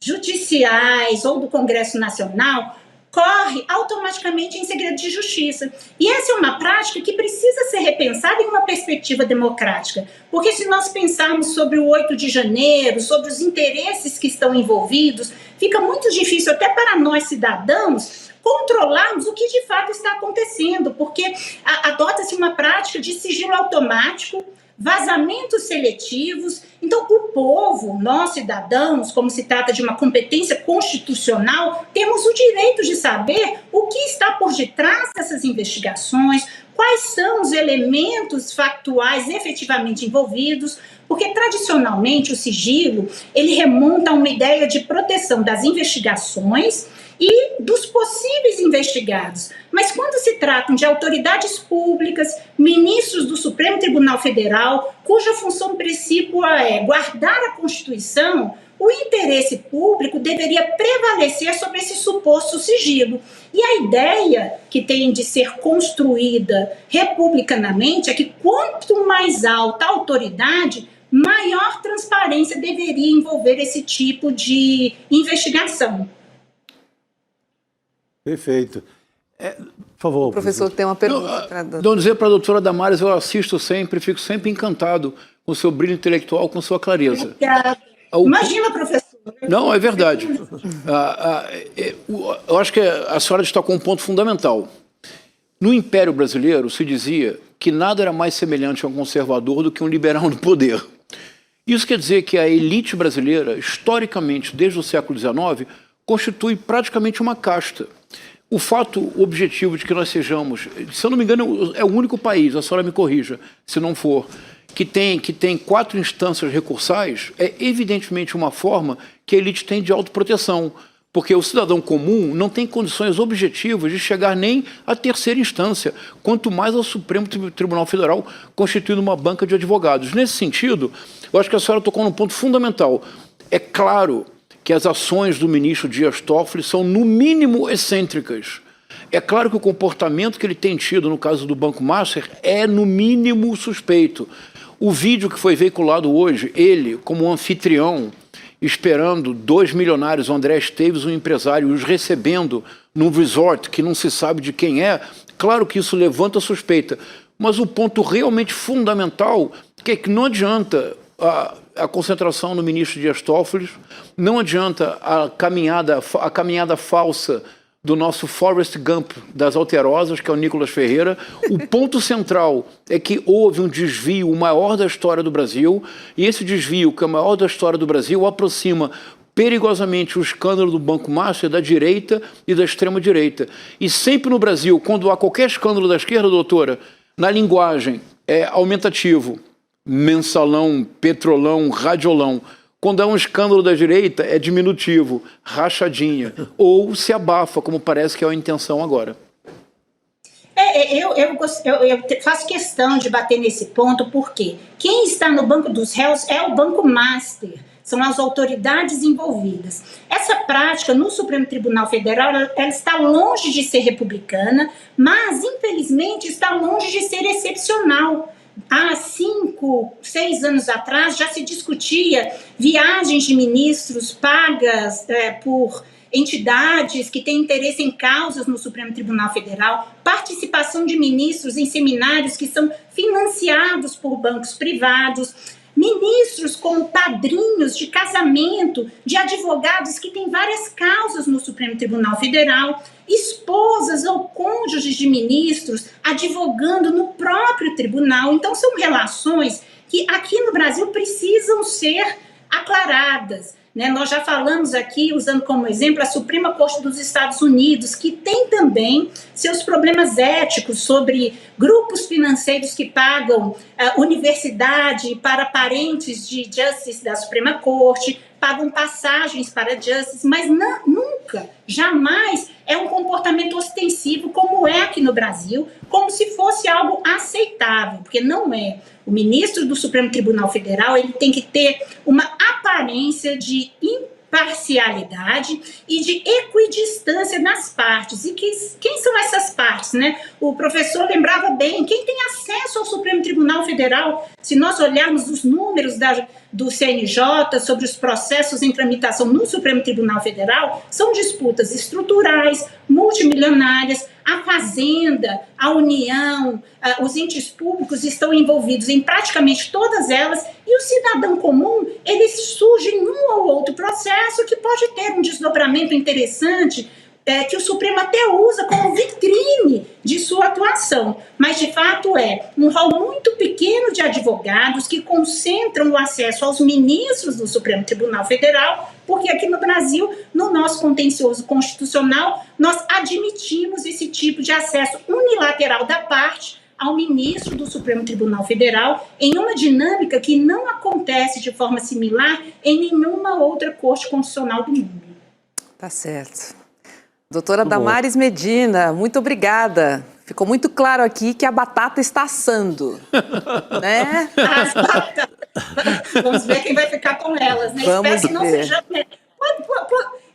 judiciais ou do Congresso Nacional corre automaticamente em segredo de justiça. E essa é uma prática que precisa ser repensada em uma perspectiva democrática, porque se nós pensarmos sobre o 8 de janeiro, sobre os interesses que estão envolvidos, fica muito difícil até para nós cidadãos controlarmos o que de fato está acontecendo, porque adota-se uma prática de sigilo automático, vazamentos seletivos. Então, o povo, nós cidadãos, como se trata de uma competência constitucional, temos o direito de saber o que está por detrás dessas investigações, quais são os elementos factuais efetivamente envolvidos, porque tradicionalmente o sigilo, ele remonta a uma ideia de proteção das investigações e dos possíveis investigados. Mas quando se tratam de autoridades públicas, ministros do Supremo Tribunal Federal, cuja função principal é guardar a Constituição, o interesse público deveria prevalecer sobre esse suposto sigilo. E a ideia que tem de ser construída republicanamente é que quanto mais alta a autoridade, maior transparência deveria envolver esse tipo de investigação. Perfeito. Por favor. O professor tem uma pergunta para Não dizer para a doutora Damares, eu assisto sempre, fico sempre encantado com o seu brilho intelectual, com sua clareza. Obrigada. Imagina, professor. Não, é verdade. Eu acho que a senhora destacou um ponto fundamental. No Império Brasileiro se dizia que nada era mais semelhante a um conservador do que um liberal no poder. Isso quer dizer que a elite brasileira, historicamente, desde o século XIX, constitui praticamente uma casta. O fato objetivo de que nós sejamos, se eu não me engano, é o único país, a senhora me corrija, se não for, que tem 4 instâncias recursais, é evidentemente uma forma que a elite tem de autoproteção, porque o cidadão comum não tem condições objetivas de chegar nem à 3ª instância, quanto mais ao Supremo Tribunal Federal, constituindo uma banca de advogados. Nesse sentido, eu acho que a senhora tocou num ponto fundamental. É claro que as ações do ministro Dias Toffoli são, no mínimo, excêntricas. É claro que o comportamento que ele tem tido no caso do Banco Master é, no mínimo, suspeito. O vídeo que foi veiculado hoje, ele, como anfitrião, esperando 2 milionários, o André Esteves, um empresário, os recebendo num resort que não se sabe de quem é, claro que isso levanta suspeita. Mas o ponto realmente fundamental é que não adianta a concentração no ministro Dias Toffoli, não adianta a caminhada falsa do nosso Forrest Gump das Alterosas, que é o Nicolas Ferreira. O ponto central é que houve um desvio, o maior da história do Brasil, e esse desvio, que é o maior da história do Brasil, aproxima perigosamente o escândalo do Banco Master da direita e da extrema-direita. E sempre no Brasil, quando há qualquer escândalo da esquerda, doutora, na linguagem é aumentativo, mensalão, petrolão, radiolão. Quando há um escândalo da direita, é diminutivo, rachadinha, ou se abafa, como parece que é a intenção agora. Eu faço questão de bater nesse ponto, porque quem está no banco dos réus é o Banco Master, são as autoridades envolvidas. Essa prática no Supremo Tribunal Federal, ela está longe de ser republicana, mas, infelizmente, está longe de ser excepcional. Há 5, 6 anos atrás já se discutia viagens de ministros pagas por entidades que têm interesse em causas no Supremo Tribunal Federal, participação de ministros em seminários que são financiados por bancos privados, ministros como padrinhos de casamento de advogados que têm várias causas no Supremo Tribunal Federal, esposas ou cônjuges de ministros advogando no próprio tribunal. Então, são relações que aqui no Brasil precisam ser aclaradas. Nós já falamos aqui, usando como exemplo, a Suprema Corte dos Estados Unidos, que tem também seus problemas éticos sobre grupos financeiros que pagam universidade para parentes de justice da Suprema Corte, pagam passagens para justice, mas nunca, jamais é um comportamento ostensivo como é aqui no Brasil, como se fosse algo aceitável, porque não é. O ministro do Supremo Tribunal Federal, ele tem que ter uma aparência de imparcialidade e de equidistância nas partes. E quem são essas partes, né? O professor lembrava bem, quem tem acesso ao Supremo Tribunal Federal, se nós olharmos os números do CNJ sobre os processos em tramitação no Supremo Tribunal Federal, são disputas estruturais, multimilionárias, a Fazenda, a União, os entes públicos estão envolvidos em praticamente todas elas, e o cidadão comum, ele surge em um ou outro processo que pode ter um desdobramento interessante, que o Supremo até usa como vitrine de sua atuação, mas de fato é um rol muito pequeno de advogados que concentram o acesso aos ministros do Supremo Tribunal Federal, porque aqui no Brasil, no nosso contencioso constitucional, nós admitimos esse tipo de acesso unilateral da parte ao ministro do Supremo Tribunal Federal em uma dinâmica que não acontece de forma similar em nenhuma outra corte constitucional do mundo. Tá certo. Doutora Damares Medina, muito obrigada. Ficou muito claro aqui que a batata está assando, né? As batatas. Vamos ver quem vai ficar com elas, né? Vamos Espero que não sejamos...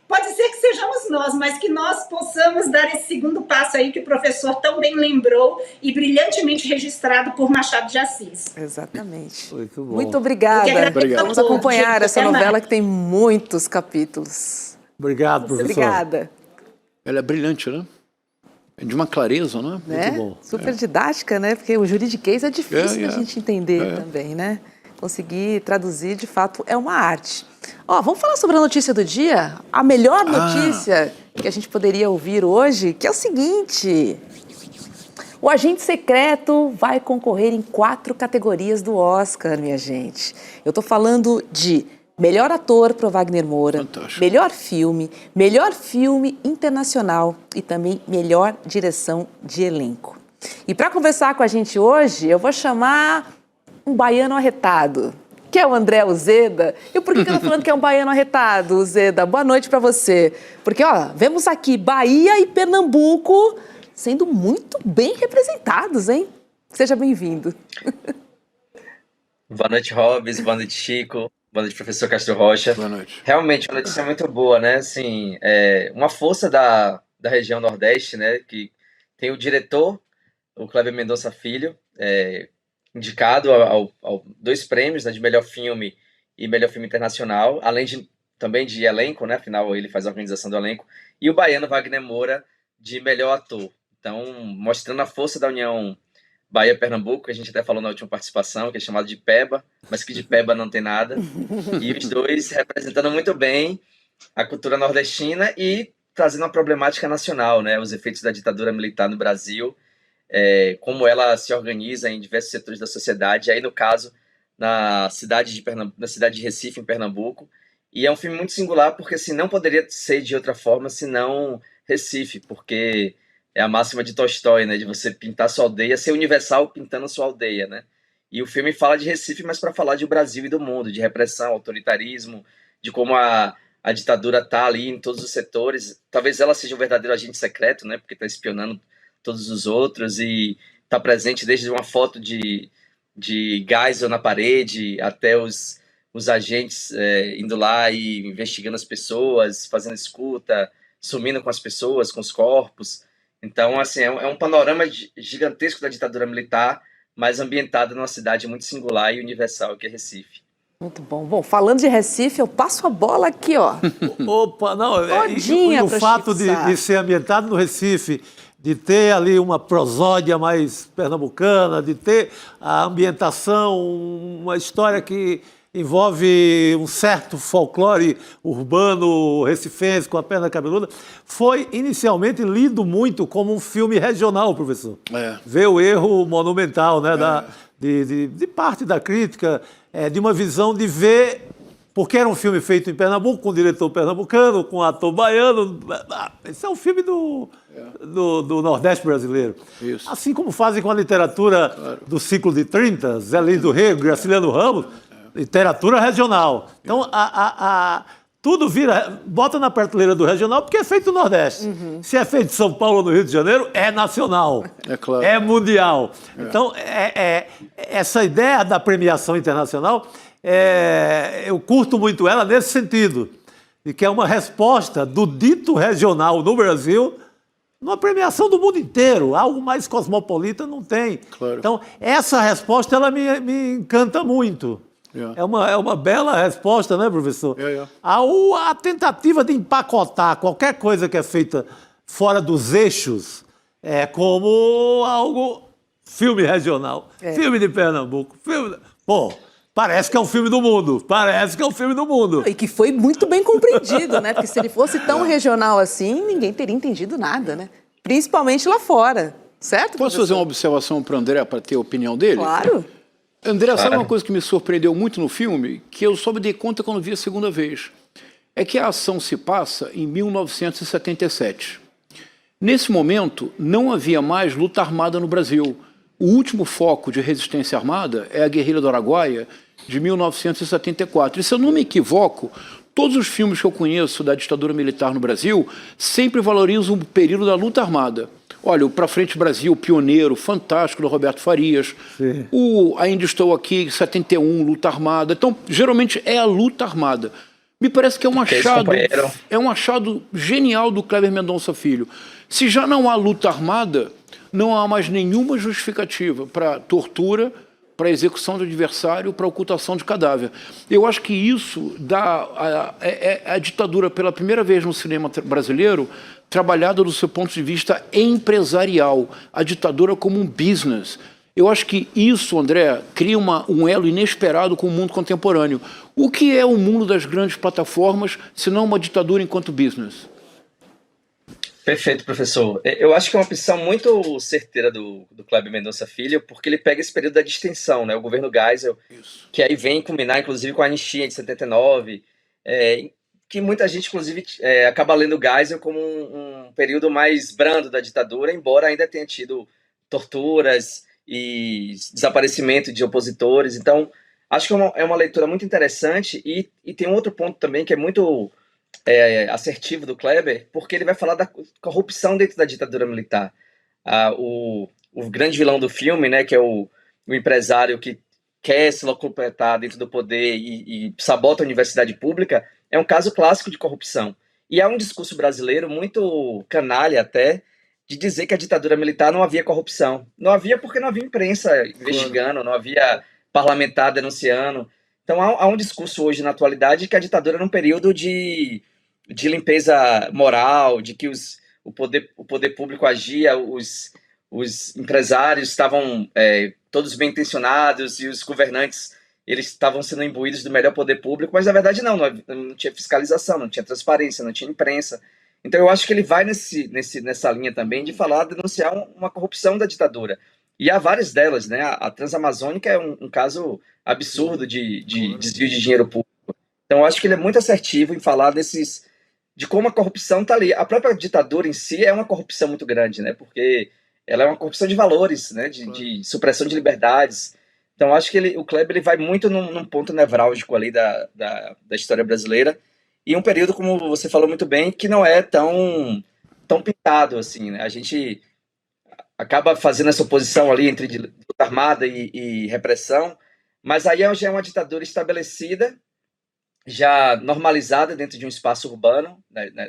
Pode ser que sejamos nós, mas que nós possamos dar esse segundo passo aí que o professor tão bem lembrou e brilhantemente registrado por Machado de Assis. Exatamente. Muito bom. Muito obrigada. Vamos acompanhar essa novela que tem muitos capítulos. Obrigado, professor. Obrigada. Ela é brilhante, né? É de uma clareza, né? Muito bom. Super didática, né? Porque o juridiquês é difícil da gente entender também, né? Conseguir traduzir, de fato, é uma arte. Vamos falar sobre a notícia do dia? A melhor notícia que a gente poderia ouvir hoje, que é o seguinte: o Agente Secreto vai concorrer em 4 categorias do Oscar, minha gente. Eu tô falando de melhor ator para o Wagner Moura, Fantástico. melhor filme internacional e também melhor direção de elenco. E para conversar com a gente hoje, eu vou chamar um baiano arretado, que é o André Uzeda. E por que eu tô falando que é um baiano arretado, Uzeda? Boa noite para você. Porque, vemos aqui Bahia e Pernambuco sendo muito bem representados, hein? Seja bem-vindo. Boa noite, Robes. Boa noite, Chico. Boa noite, professor Castro Rocha. Boa noite. Realmente, uma notícia muito boa, né? Assim, uma força da região Nordeste, né? Que tem o diretor, o Kleber Mendonça Filho, indicado ao 2 prêmios, né, de melhor filme e melhor filme internacional, além também de elenco, né? Afinal, ele faz a organização do elenco, e o baiano Wagner Moura de melhor ator. Então, mostrando a força da união Bahia-Pernambuco, que a gente até falou na última participação, que é chamado de Peba, mas que de Peba não tem nada. E os dois representando muito bem a cultura nordestina e trazendo uma problemática nacional, né? Os efeitos da ditadura militar no Brasil, como ela se organiza em diversos setores da sociedade, aí no caso, na cidade de Recife, em Pernambuco. E é um filme muito singular, porque assim, não poderia ser de outra forma senão Recife, porque é a máxima de Tolstói, né? De você pintar sua aldeia, ser universal pintando sua aldeia, né? E o filme fala de Recife, mas para falar de Brasil e do mundo, de repressão, autoritarismo, de como a ditadura está ali em todos os setores. Talvez ela seja um verdadeiro agente secreto, né? Porque está espionando todos os outros e está presente desde uma foto de Geisel na parede até os agentes indo lá e investigando as pessoas, fazendo escuta, sumindo com as pessoas, com os corpos. Então, assim, é um panorama gigantesco da ditadura militar, mas ambientado numa cidade muito singular e universal, que é Recife. Muito bom. Bom, falando de Recife, eu passo a bola aqui, ó. Opa, não, Todinha o fato de ser ambientado no Recife, de ter ali uma prosódia mais pernambucana, de ter a ambientação, uma história que envolve um certo folclore urbano recifense com a perna cabeluda, foi inicialmente lido muito como um filme regional, professor. Vê o erro monumental, né, de parte da crítica, de uma visão de ver, porque era um filme feito em Pernambuco, com um diretor pernambucano, com um ator baiano. Esse é um filme do Nordeste brasileiro. Isso. Assim como fazem com a literatura do ciclo de 30, Zé Lins do Rego, Graciliano Ramos, literatura regional. Então, tudo bota na prateleira do regional porque é feito no Nordeste. Se é feito em São Paulo ou no Rio de Janeiro, é nacional. É claro. É mundial. Então, essa ideia da premiação internacional, eu curto muito ela nesse sentido, de que é uma resposta do dito regional no Brasil numa premiação do mundo inteiro. Algo mais cosmopolita não tem. Claro. Então, essa resposta ela me encanta muito. É uma bela resposta, né, professor? A tentativa de empacotar qualquer coisa que é feita fora dos eixos como algo... Filme regional, filme de Pernambuco, Pô, parece que é um filme do mundo, E que foi muito bem compreendido, né? Porque se ele fosse tão regional assim, ninguém teria entendido nada, né? Principalmente lá fora, certo? Posso fazer uma observação para o André, para ter a opinião dele? Claro. André, sabe uma coisa que me surpreendeu muito no filme, que eu só me dei conta quando vi a segunda vez? É que a ação se passa em 1977. Nesse momento, não havia mais luta armada no Brasil. O último foco de resistência armada é a guerrilha do Araguaia, de 1974. E se eu não me equivoco, todos os filmes que eu conheço da ditadura militar no Brasil sempre valorizam o período da luta armada. Olha, o Pra Frente Brasil, pioneiro, fantástico, do Roberto Farias. Sim. O Ainda Estou Aqui, 71, luta armada. Então, geralmente é a luta armada. Me parece que é um achado genial do Kleber Mendonça Filho. Se já não há luta armada, não há mais nenhuma justificativa para tortura, para execução do adversário, para ocultação de cadáver. Eu acho que isso dá a ditadura, pela primeira vez no cinema brasileiro, trabalhada do seu ponto de vista empresarial, a ditadura como um business. Eu acho que isso, André, cria um elo inesperado com o mundo contemporâneo. O que é o mundo das grandes plataformas, se não uma ditadura enquanto business? Perfeito, professor. Eu acho que é uma opção muito certeira do Kleber Mendonça Filho, porque ele pega esse período da distensão, né? O governo Geisel, que aí vem culminar, inclusive, com a anistia de 79, que muita gente, inclusive, acaba lendo Geisel como um período mais brando da ditadura, embora ainda tenha tido torturas e desaparecimento de opositores. Então, acho que é uma leitura muito interessante e tem um outro ponto também que é muito assertivo do Kleber, porque ele vai falar da corrupção dentro da ditadura militar. O grande vilão do filme, né, que é o empresário que quer se locupletar dentro do poder e sabota a universidade pública, é um caso clássico de corrupção. E há um discurso brasileiro muito canalha até, de dizer que a ditadura militar não havia corrupção. Não havia porque não havia imprensa investigando, não havia parlamentar denunciando. Então há um discurso hoje na atualidade que a ditadura era um período de limpeza moral, de que o poder público agia, os empresários estavam todos bem intencionados e os governantes eles estavam sendo imbuídos do melhor poder público, mas na verdade não tinha fiscalização, não tinha transparência, não tinha imprensa. Então eu acho que ele vai nessa linha também de denunciar uma corrupção da ditadura. E há várias delas, né? A Transamazônica é um caso absurdo de desvio de dinheiro público. Então eu acho que ele é muito assertivo em falar de como a corrupção está ali. A própria ditadura em si é uma corrupção muito grande, né? Porque ela é uma corrupção de valores, né? De supressão de liberdades. Então acho que o Kleber ele vai muito num ponto nevrálgico ali da história brasileira. E um período, como você falou muito bem, que não é tão pintado assim, né? A gente acaba fazendo essa oposição ali entre luta armada e repressão, mas aí já é uma ditadura estabelecida, já normalizada dentro de um espaço urbano,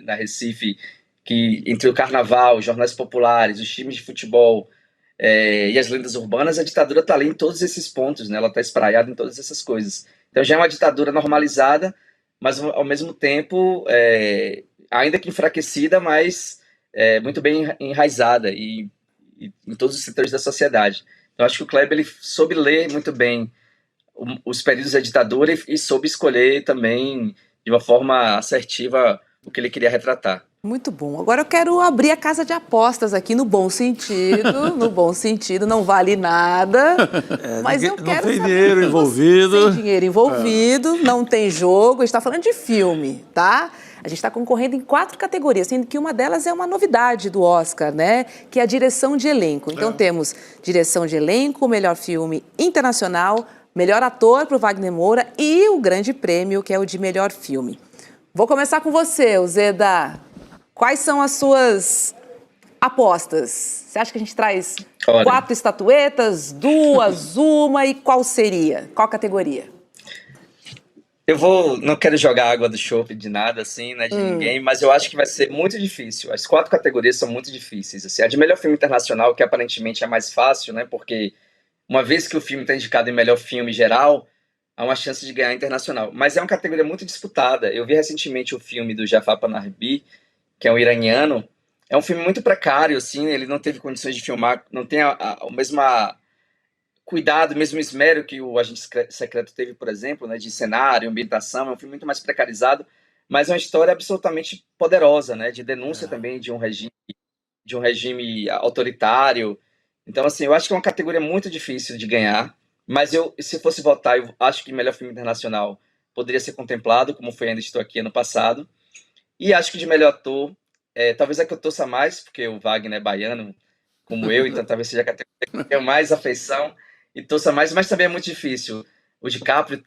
na Recife, que entre o carnaval, os jornais populares, os times de futebol e as lendas urbanas, a ditadura está ali em todos esses pontos, né? Ela está espraiada em todas essas coisas. Então já é uma ditadura normalizada, mas ao mesmo tempo, ainda que enfraquecida, mas muito bem enraizada e em todos os setores da sociedade. Então acho que o Kleber ele soube ler muito bem os períodos da ditadura e soube escolher também de uma forma assertiva o que ele queria retratar. Muito bom. Agora eu quero abrir a casa de apostas aqui no bom sentido, não vale nada, mas eu quero não tem saber dinheiro envolvido. Tem dinheiro envolvido, não tem jogo, a gente está falando de filme, tá? A gente está concorrendo em 4 categorias, sendo que uma delas é uma novidade do Oscar, né? Que é a direção de elenco. Então temos direção de elenco, melhor filme internacional, melhor ator para o Wagner Moura e o grande prêmio, que é o de melhor filme. Vou começar com você, Uzeda. Quais são as suas apostas? Você acha que a gente traz 4 estatuetas, 2, uma e qual seria? Qual categoria? Não quero jogar água do chope de nada, assim, né, de ninguém, mas eu acho que vai ser muito difícil. As 4 categorias são muito difíceis. Assim, a de melhor filme internacional, que aparentemente é mais fácil, né, porque uma vez que o filme está indicado em melhor filme geral, há uma chance de ganhar internacional. Mas é uma categoria muito disputada. Eu vi recentemente o filme do Jafar Panahi, que é um iraniano. É um filme muito precário, assim, ele não teve condições de filmar, não tem o mesmo cuidado, o mesmo esmero que o Agente Secreto teve, por exemplo, né, de cenário, ambientação. É um filme muito mais precarizado, mas é uma história absolutamente poderosa, né, de denúncia também de um regime autoritário. Então, assim, eu acho que é uma categoria muito difícil de ganhar, mas se fosse votar, eu acho que melhor filme internacional poderia ser contemplado, como foi Ainda Estou Aqui ano passado. E acho que de melhor ator, talvez a que eu torça mais, porque o Wagner é baiano, como eu, então talvez seja a categoria que eu tenha mais afeição e torça mais, mas também é muito difícil. O DiCaprio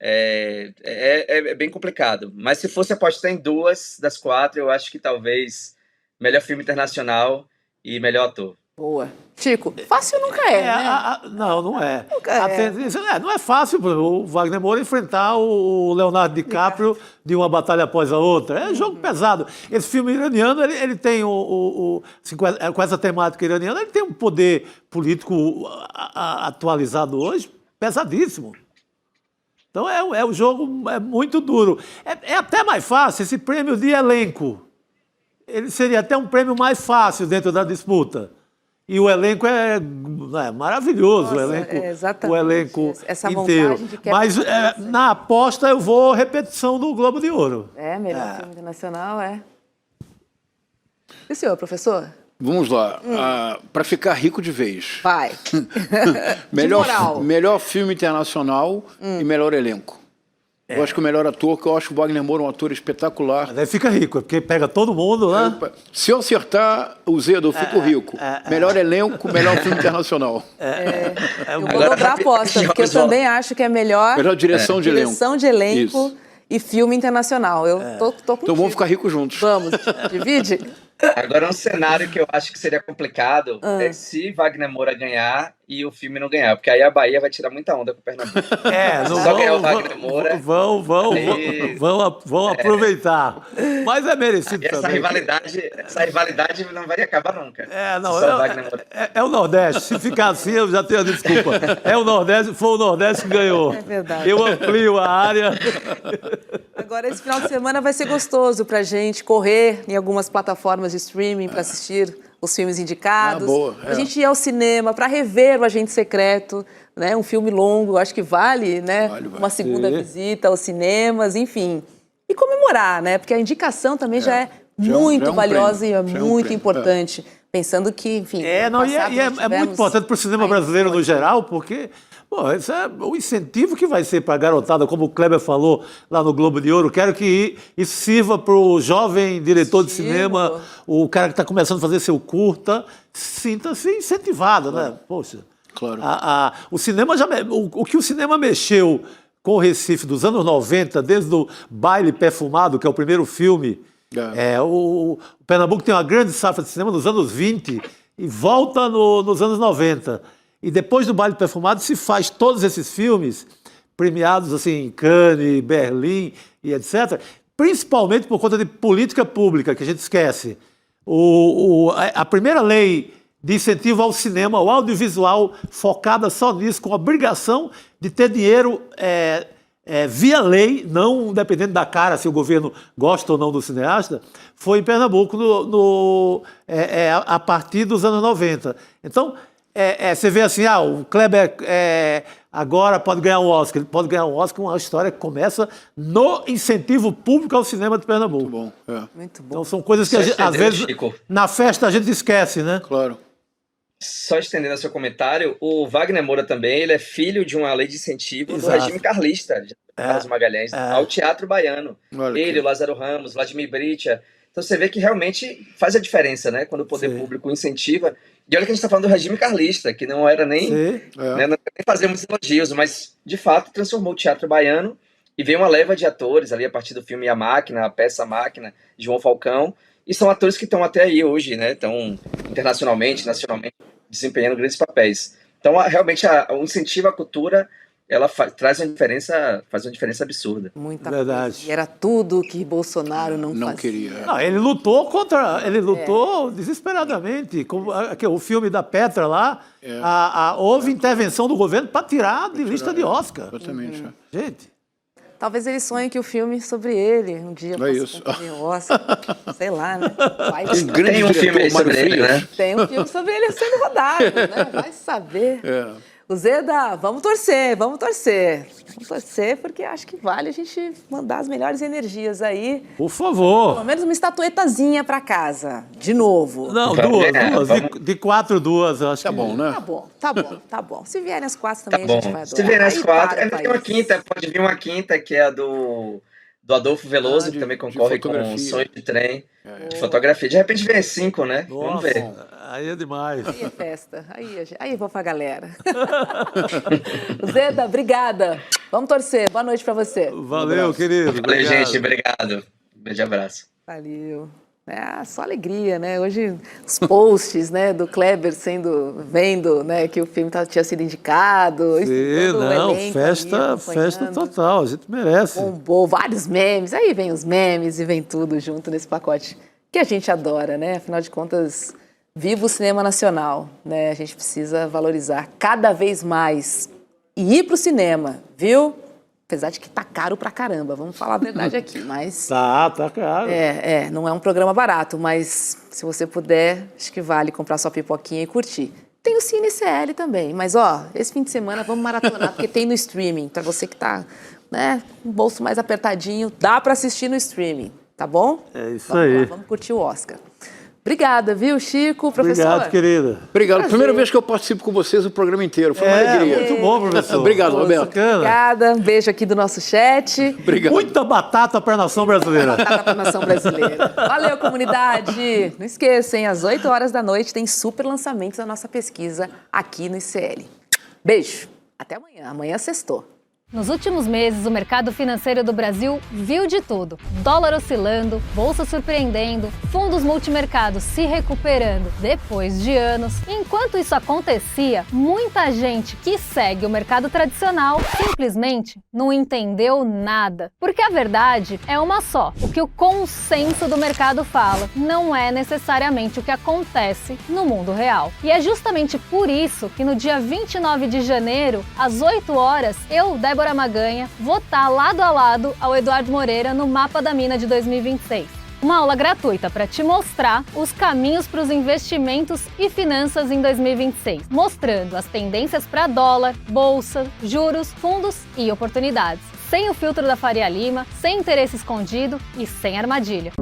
é bem complicado. Mas se fosse apostar em 2 das 4, eu acho que talvez melhor filme internacional e melhor ator. Boa. Chico, fácil nunca é, né? Não é. Nunca é. Não é fácil o Wagner Moura enfrentar o Leonardo DiCaprio de uma batalha após a outra. É jogo pesado. Esse filme iraniano, ele tem assim, com essa temática iraniana, ele tem um poder político atualizado hoje pesadíssimo. Então o jogo é muito duro. É até mais fácil esse prêmio de elenco. Ele seria até um prêmio mais fácil dentro da disputa. E o elenco é maravilhoso. Nossa, o elenco essa inteiro. Mas na aposta eu vou repetição do Globo de Ouro. Melhor filme internacional, E o senhor, professor? Vamos lá. Para ficar rico de vez. Vai. melhor filme internacional e melhor elenco. Eu acho que o melhor ator, que eu acho o Wagner Moura um ator espetacular. Mas aí fica rico, porque pega todo mundo, né? Se eu acertar o Zeda, eu fico rico. Melhor elenco, melhor filme internacional. Eu vou dobrar a aposta, porque eu também acho que é melhor direção de elenco. Direção de elenco e filme internacional. Eu tô contigo. Então vamos ficar ricos juntos. Vamos. Divide? Agora, um cenário que eu acho que seria complicado é se Wagner Moura ganhar e o filme não ganhar, porque aí a Bahia vai tirar muita onda com o Pernambuco. Não Só ganhar o Wagner Moura. Vão aproveitar. Mas é merecido Essa também. rivalidade não vai acabar nunca. É o Nordeste. Se ficar assim, eu já tenho a desculpa. É o Nordeste, foi o Nordeste que ganhou. É verdade. Eu amplio a área. Agora, esse final de semana vai ser gostoso pra gente correr em algumas plataformas de streaming para assistir os filmes indicados. A gente ir ao cinema para rever O Agente Secreto, né? Um filme longo, acho que vale, né? Uma segunda visita aos cinemas, enfim. E comemorar, né? Porque a indicação também já é muito valiosa e é muito importante. Pensando que, enfim... É muito importante para o cinema brasileiro no geral, porque... Pô, isso é o incentivo que vai ser para a garotada, como o Kleber falou lá no Globo de Ouro. Quero que isso sirva para o jovem diretor de cinema, o cara que está começando a fazer seu curta, sinta-se incentivado, né? Poxa, claro. O cinema o que o cinema mexeu com o Recife dos anos 90, desde o Baile Perfumado, que é o primeiro filme, o Pernambuco tem uma grande safra de cinema nos anos 20 e volta nos anos 90. E depois do Baile Perfumado se faz todos esses filmes premiados assim, em Cannes, Berlim e etc., principalmente por conta de política pública, que a gente esquece. A primeira lei de incentivo ao cinema, ao audiovisual, focada só nisso, com a obrigação de ter dinheiro via lei, não dependendo da cara, se o governo gosta ou não do cineasta, foi em Pernambuco a partir dos anos 90. Então, você vê assim, o Kleber agora pode ganhar um Oscar. Ele pode ganhar um Oscar, uma história que começa no incentivo público ao cinema de Pernambuco. Muito bom. Muito bom. Então são coisas que, às vezes, na festa a gente esquece, né? Claro. Só estendendo seu comentário, o Wagner Moura também, ele é filho de uma lei de incentivo do regime carlista, de Carlos Magalhães, ao teatro baiano. Ele, o Lázaro Ramos, Vladimir Britia. Então você vê que realmente faz a diferença, né? Quando o poder público incentiva. E olha que a gente está falando do regime carlista, que não era nem, nem fazer muitos elogios, mas de fato transformou o teatro baiano e veio uma leva de atores ali a partir do filme A Máquina, a peça A Máquina, de João Falcão, e são atores que estão até aí hoje, né? Estão internacionalmente, nacionalmente, desempenhando grandes papéis. Então, realmente, o incentivo à cultura, ela faz uma diferença absurda. Muita verdade. Coisa. E era tudo que Bolsonaro não fazia. Queria. Não, ele lutou desesperadamente. O filme da Petra lá, houve intervenção do governo para tirar de lista de Oscar. Exatamente. Gente. Talvez ele sonhe que o filme sobre ele um dia possa concorrer ao Oscar. Sei lá, né? Tem um filme sobre ele, né? Tem um filme sobre ele sendo rodado, né? Vai saber. O Zeda, vamos torcer. Vamos torcer porque acho que vale a gente mandar as melhores energias aí. Por favor. Pelo menos uma estatuetazinha para casa, de novo. Não, duas. De 4, 2, eu acho que... Tá bom, né? Tá bom. Se vierem as 4 também a gente vai adorar. Se vierem as 4, ainda tem uma quinta, pode vir uma quinta, que é a do Adolfo Veloso, que também concorre com um Sonho de Trem, de fotografia. De repente vem 5, né? Nossa, vamos ver. Aí é demais. Aí é festa. Aí vou pra galera. Zeda, obrigada. Vamos torcer. Boa noite pra você. Valeu, querido. Valeu, gente. Obrigado. Beijo e abraço. Valeu. Só alegria, né? Hoje os posts, né, do Kleber vendo, né, que o filme tinha sido indicado. Sim, não, festa total, a gente merece. Bombou, vários memes, aí vem os memes e vem tudo junto nesse pacote que a gente adora, né? Afinal de contas, viva o cinema nacional, né? A gente precisa valorizar cada vez mais e ir pro cinema, viu? Apesar de que tá caro pra caramba, vamos falar a verdade aqui, mas... Tá caro. Não é um programa barato, mas se você puder, acho que vale comprar sua pipoquinha e curtir. Tem o Cine CL também, mas esse fim de semana vamos maratonar, porque tem no streaming, pra você que tá, né, com o bolso mais apertadinho, dá pra assistir no streaming, tá bom? É isso aí. Vamos curtir o Oscar. Obrigada, viu, Chico, professor? Obrigado, querida. Obrigado. Primeira vez que eu participo com vocês o programa inteiro. Foi uma alegria. Muito bom, professor. Obrigado, Roberto. Obrigada. Um beijo aqui do nosso chat. Obrigado. Muita batata para a nação brasileira. Batata para a nação brasileira. Valeu, comunidade. Não esqueçam, às 8 horas da noite tem super lançamentos da nossa pesquisa aqui no ICL. Beijo. Até amanhã. Amanhã sextou. Nos últimos meses, o mercado financeiro do Brasil viu de tudo. Dólar oscilando, bolsa surpreendendo, fundos multimercados se recuperando depois de anos. Enquanto isso acontecia, muita gente que segue o mercado tradicional simplesmente não entendeu nada. Porque a verdade é uma só. O que o consenso do mercado fala não é necessariamente o que acontece no mundo real. E é justamente por isso que no dia 29 de janeiro, às 8 horas, eu, Débora Maganha, vou estar lado a lado ao Eduardo Moreira no Mapa da Mina de 2026. Uma aula gratuita para te mostrar os caminhos para os investimentos e finanças em 2026, mostrando as tendências para dólar, bolsa, juros, fundos e oportunidades, sem o filtro da Faria Lima, sem interesse escondido e sem armadilha.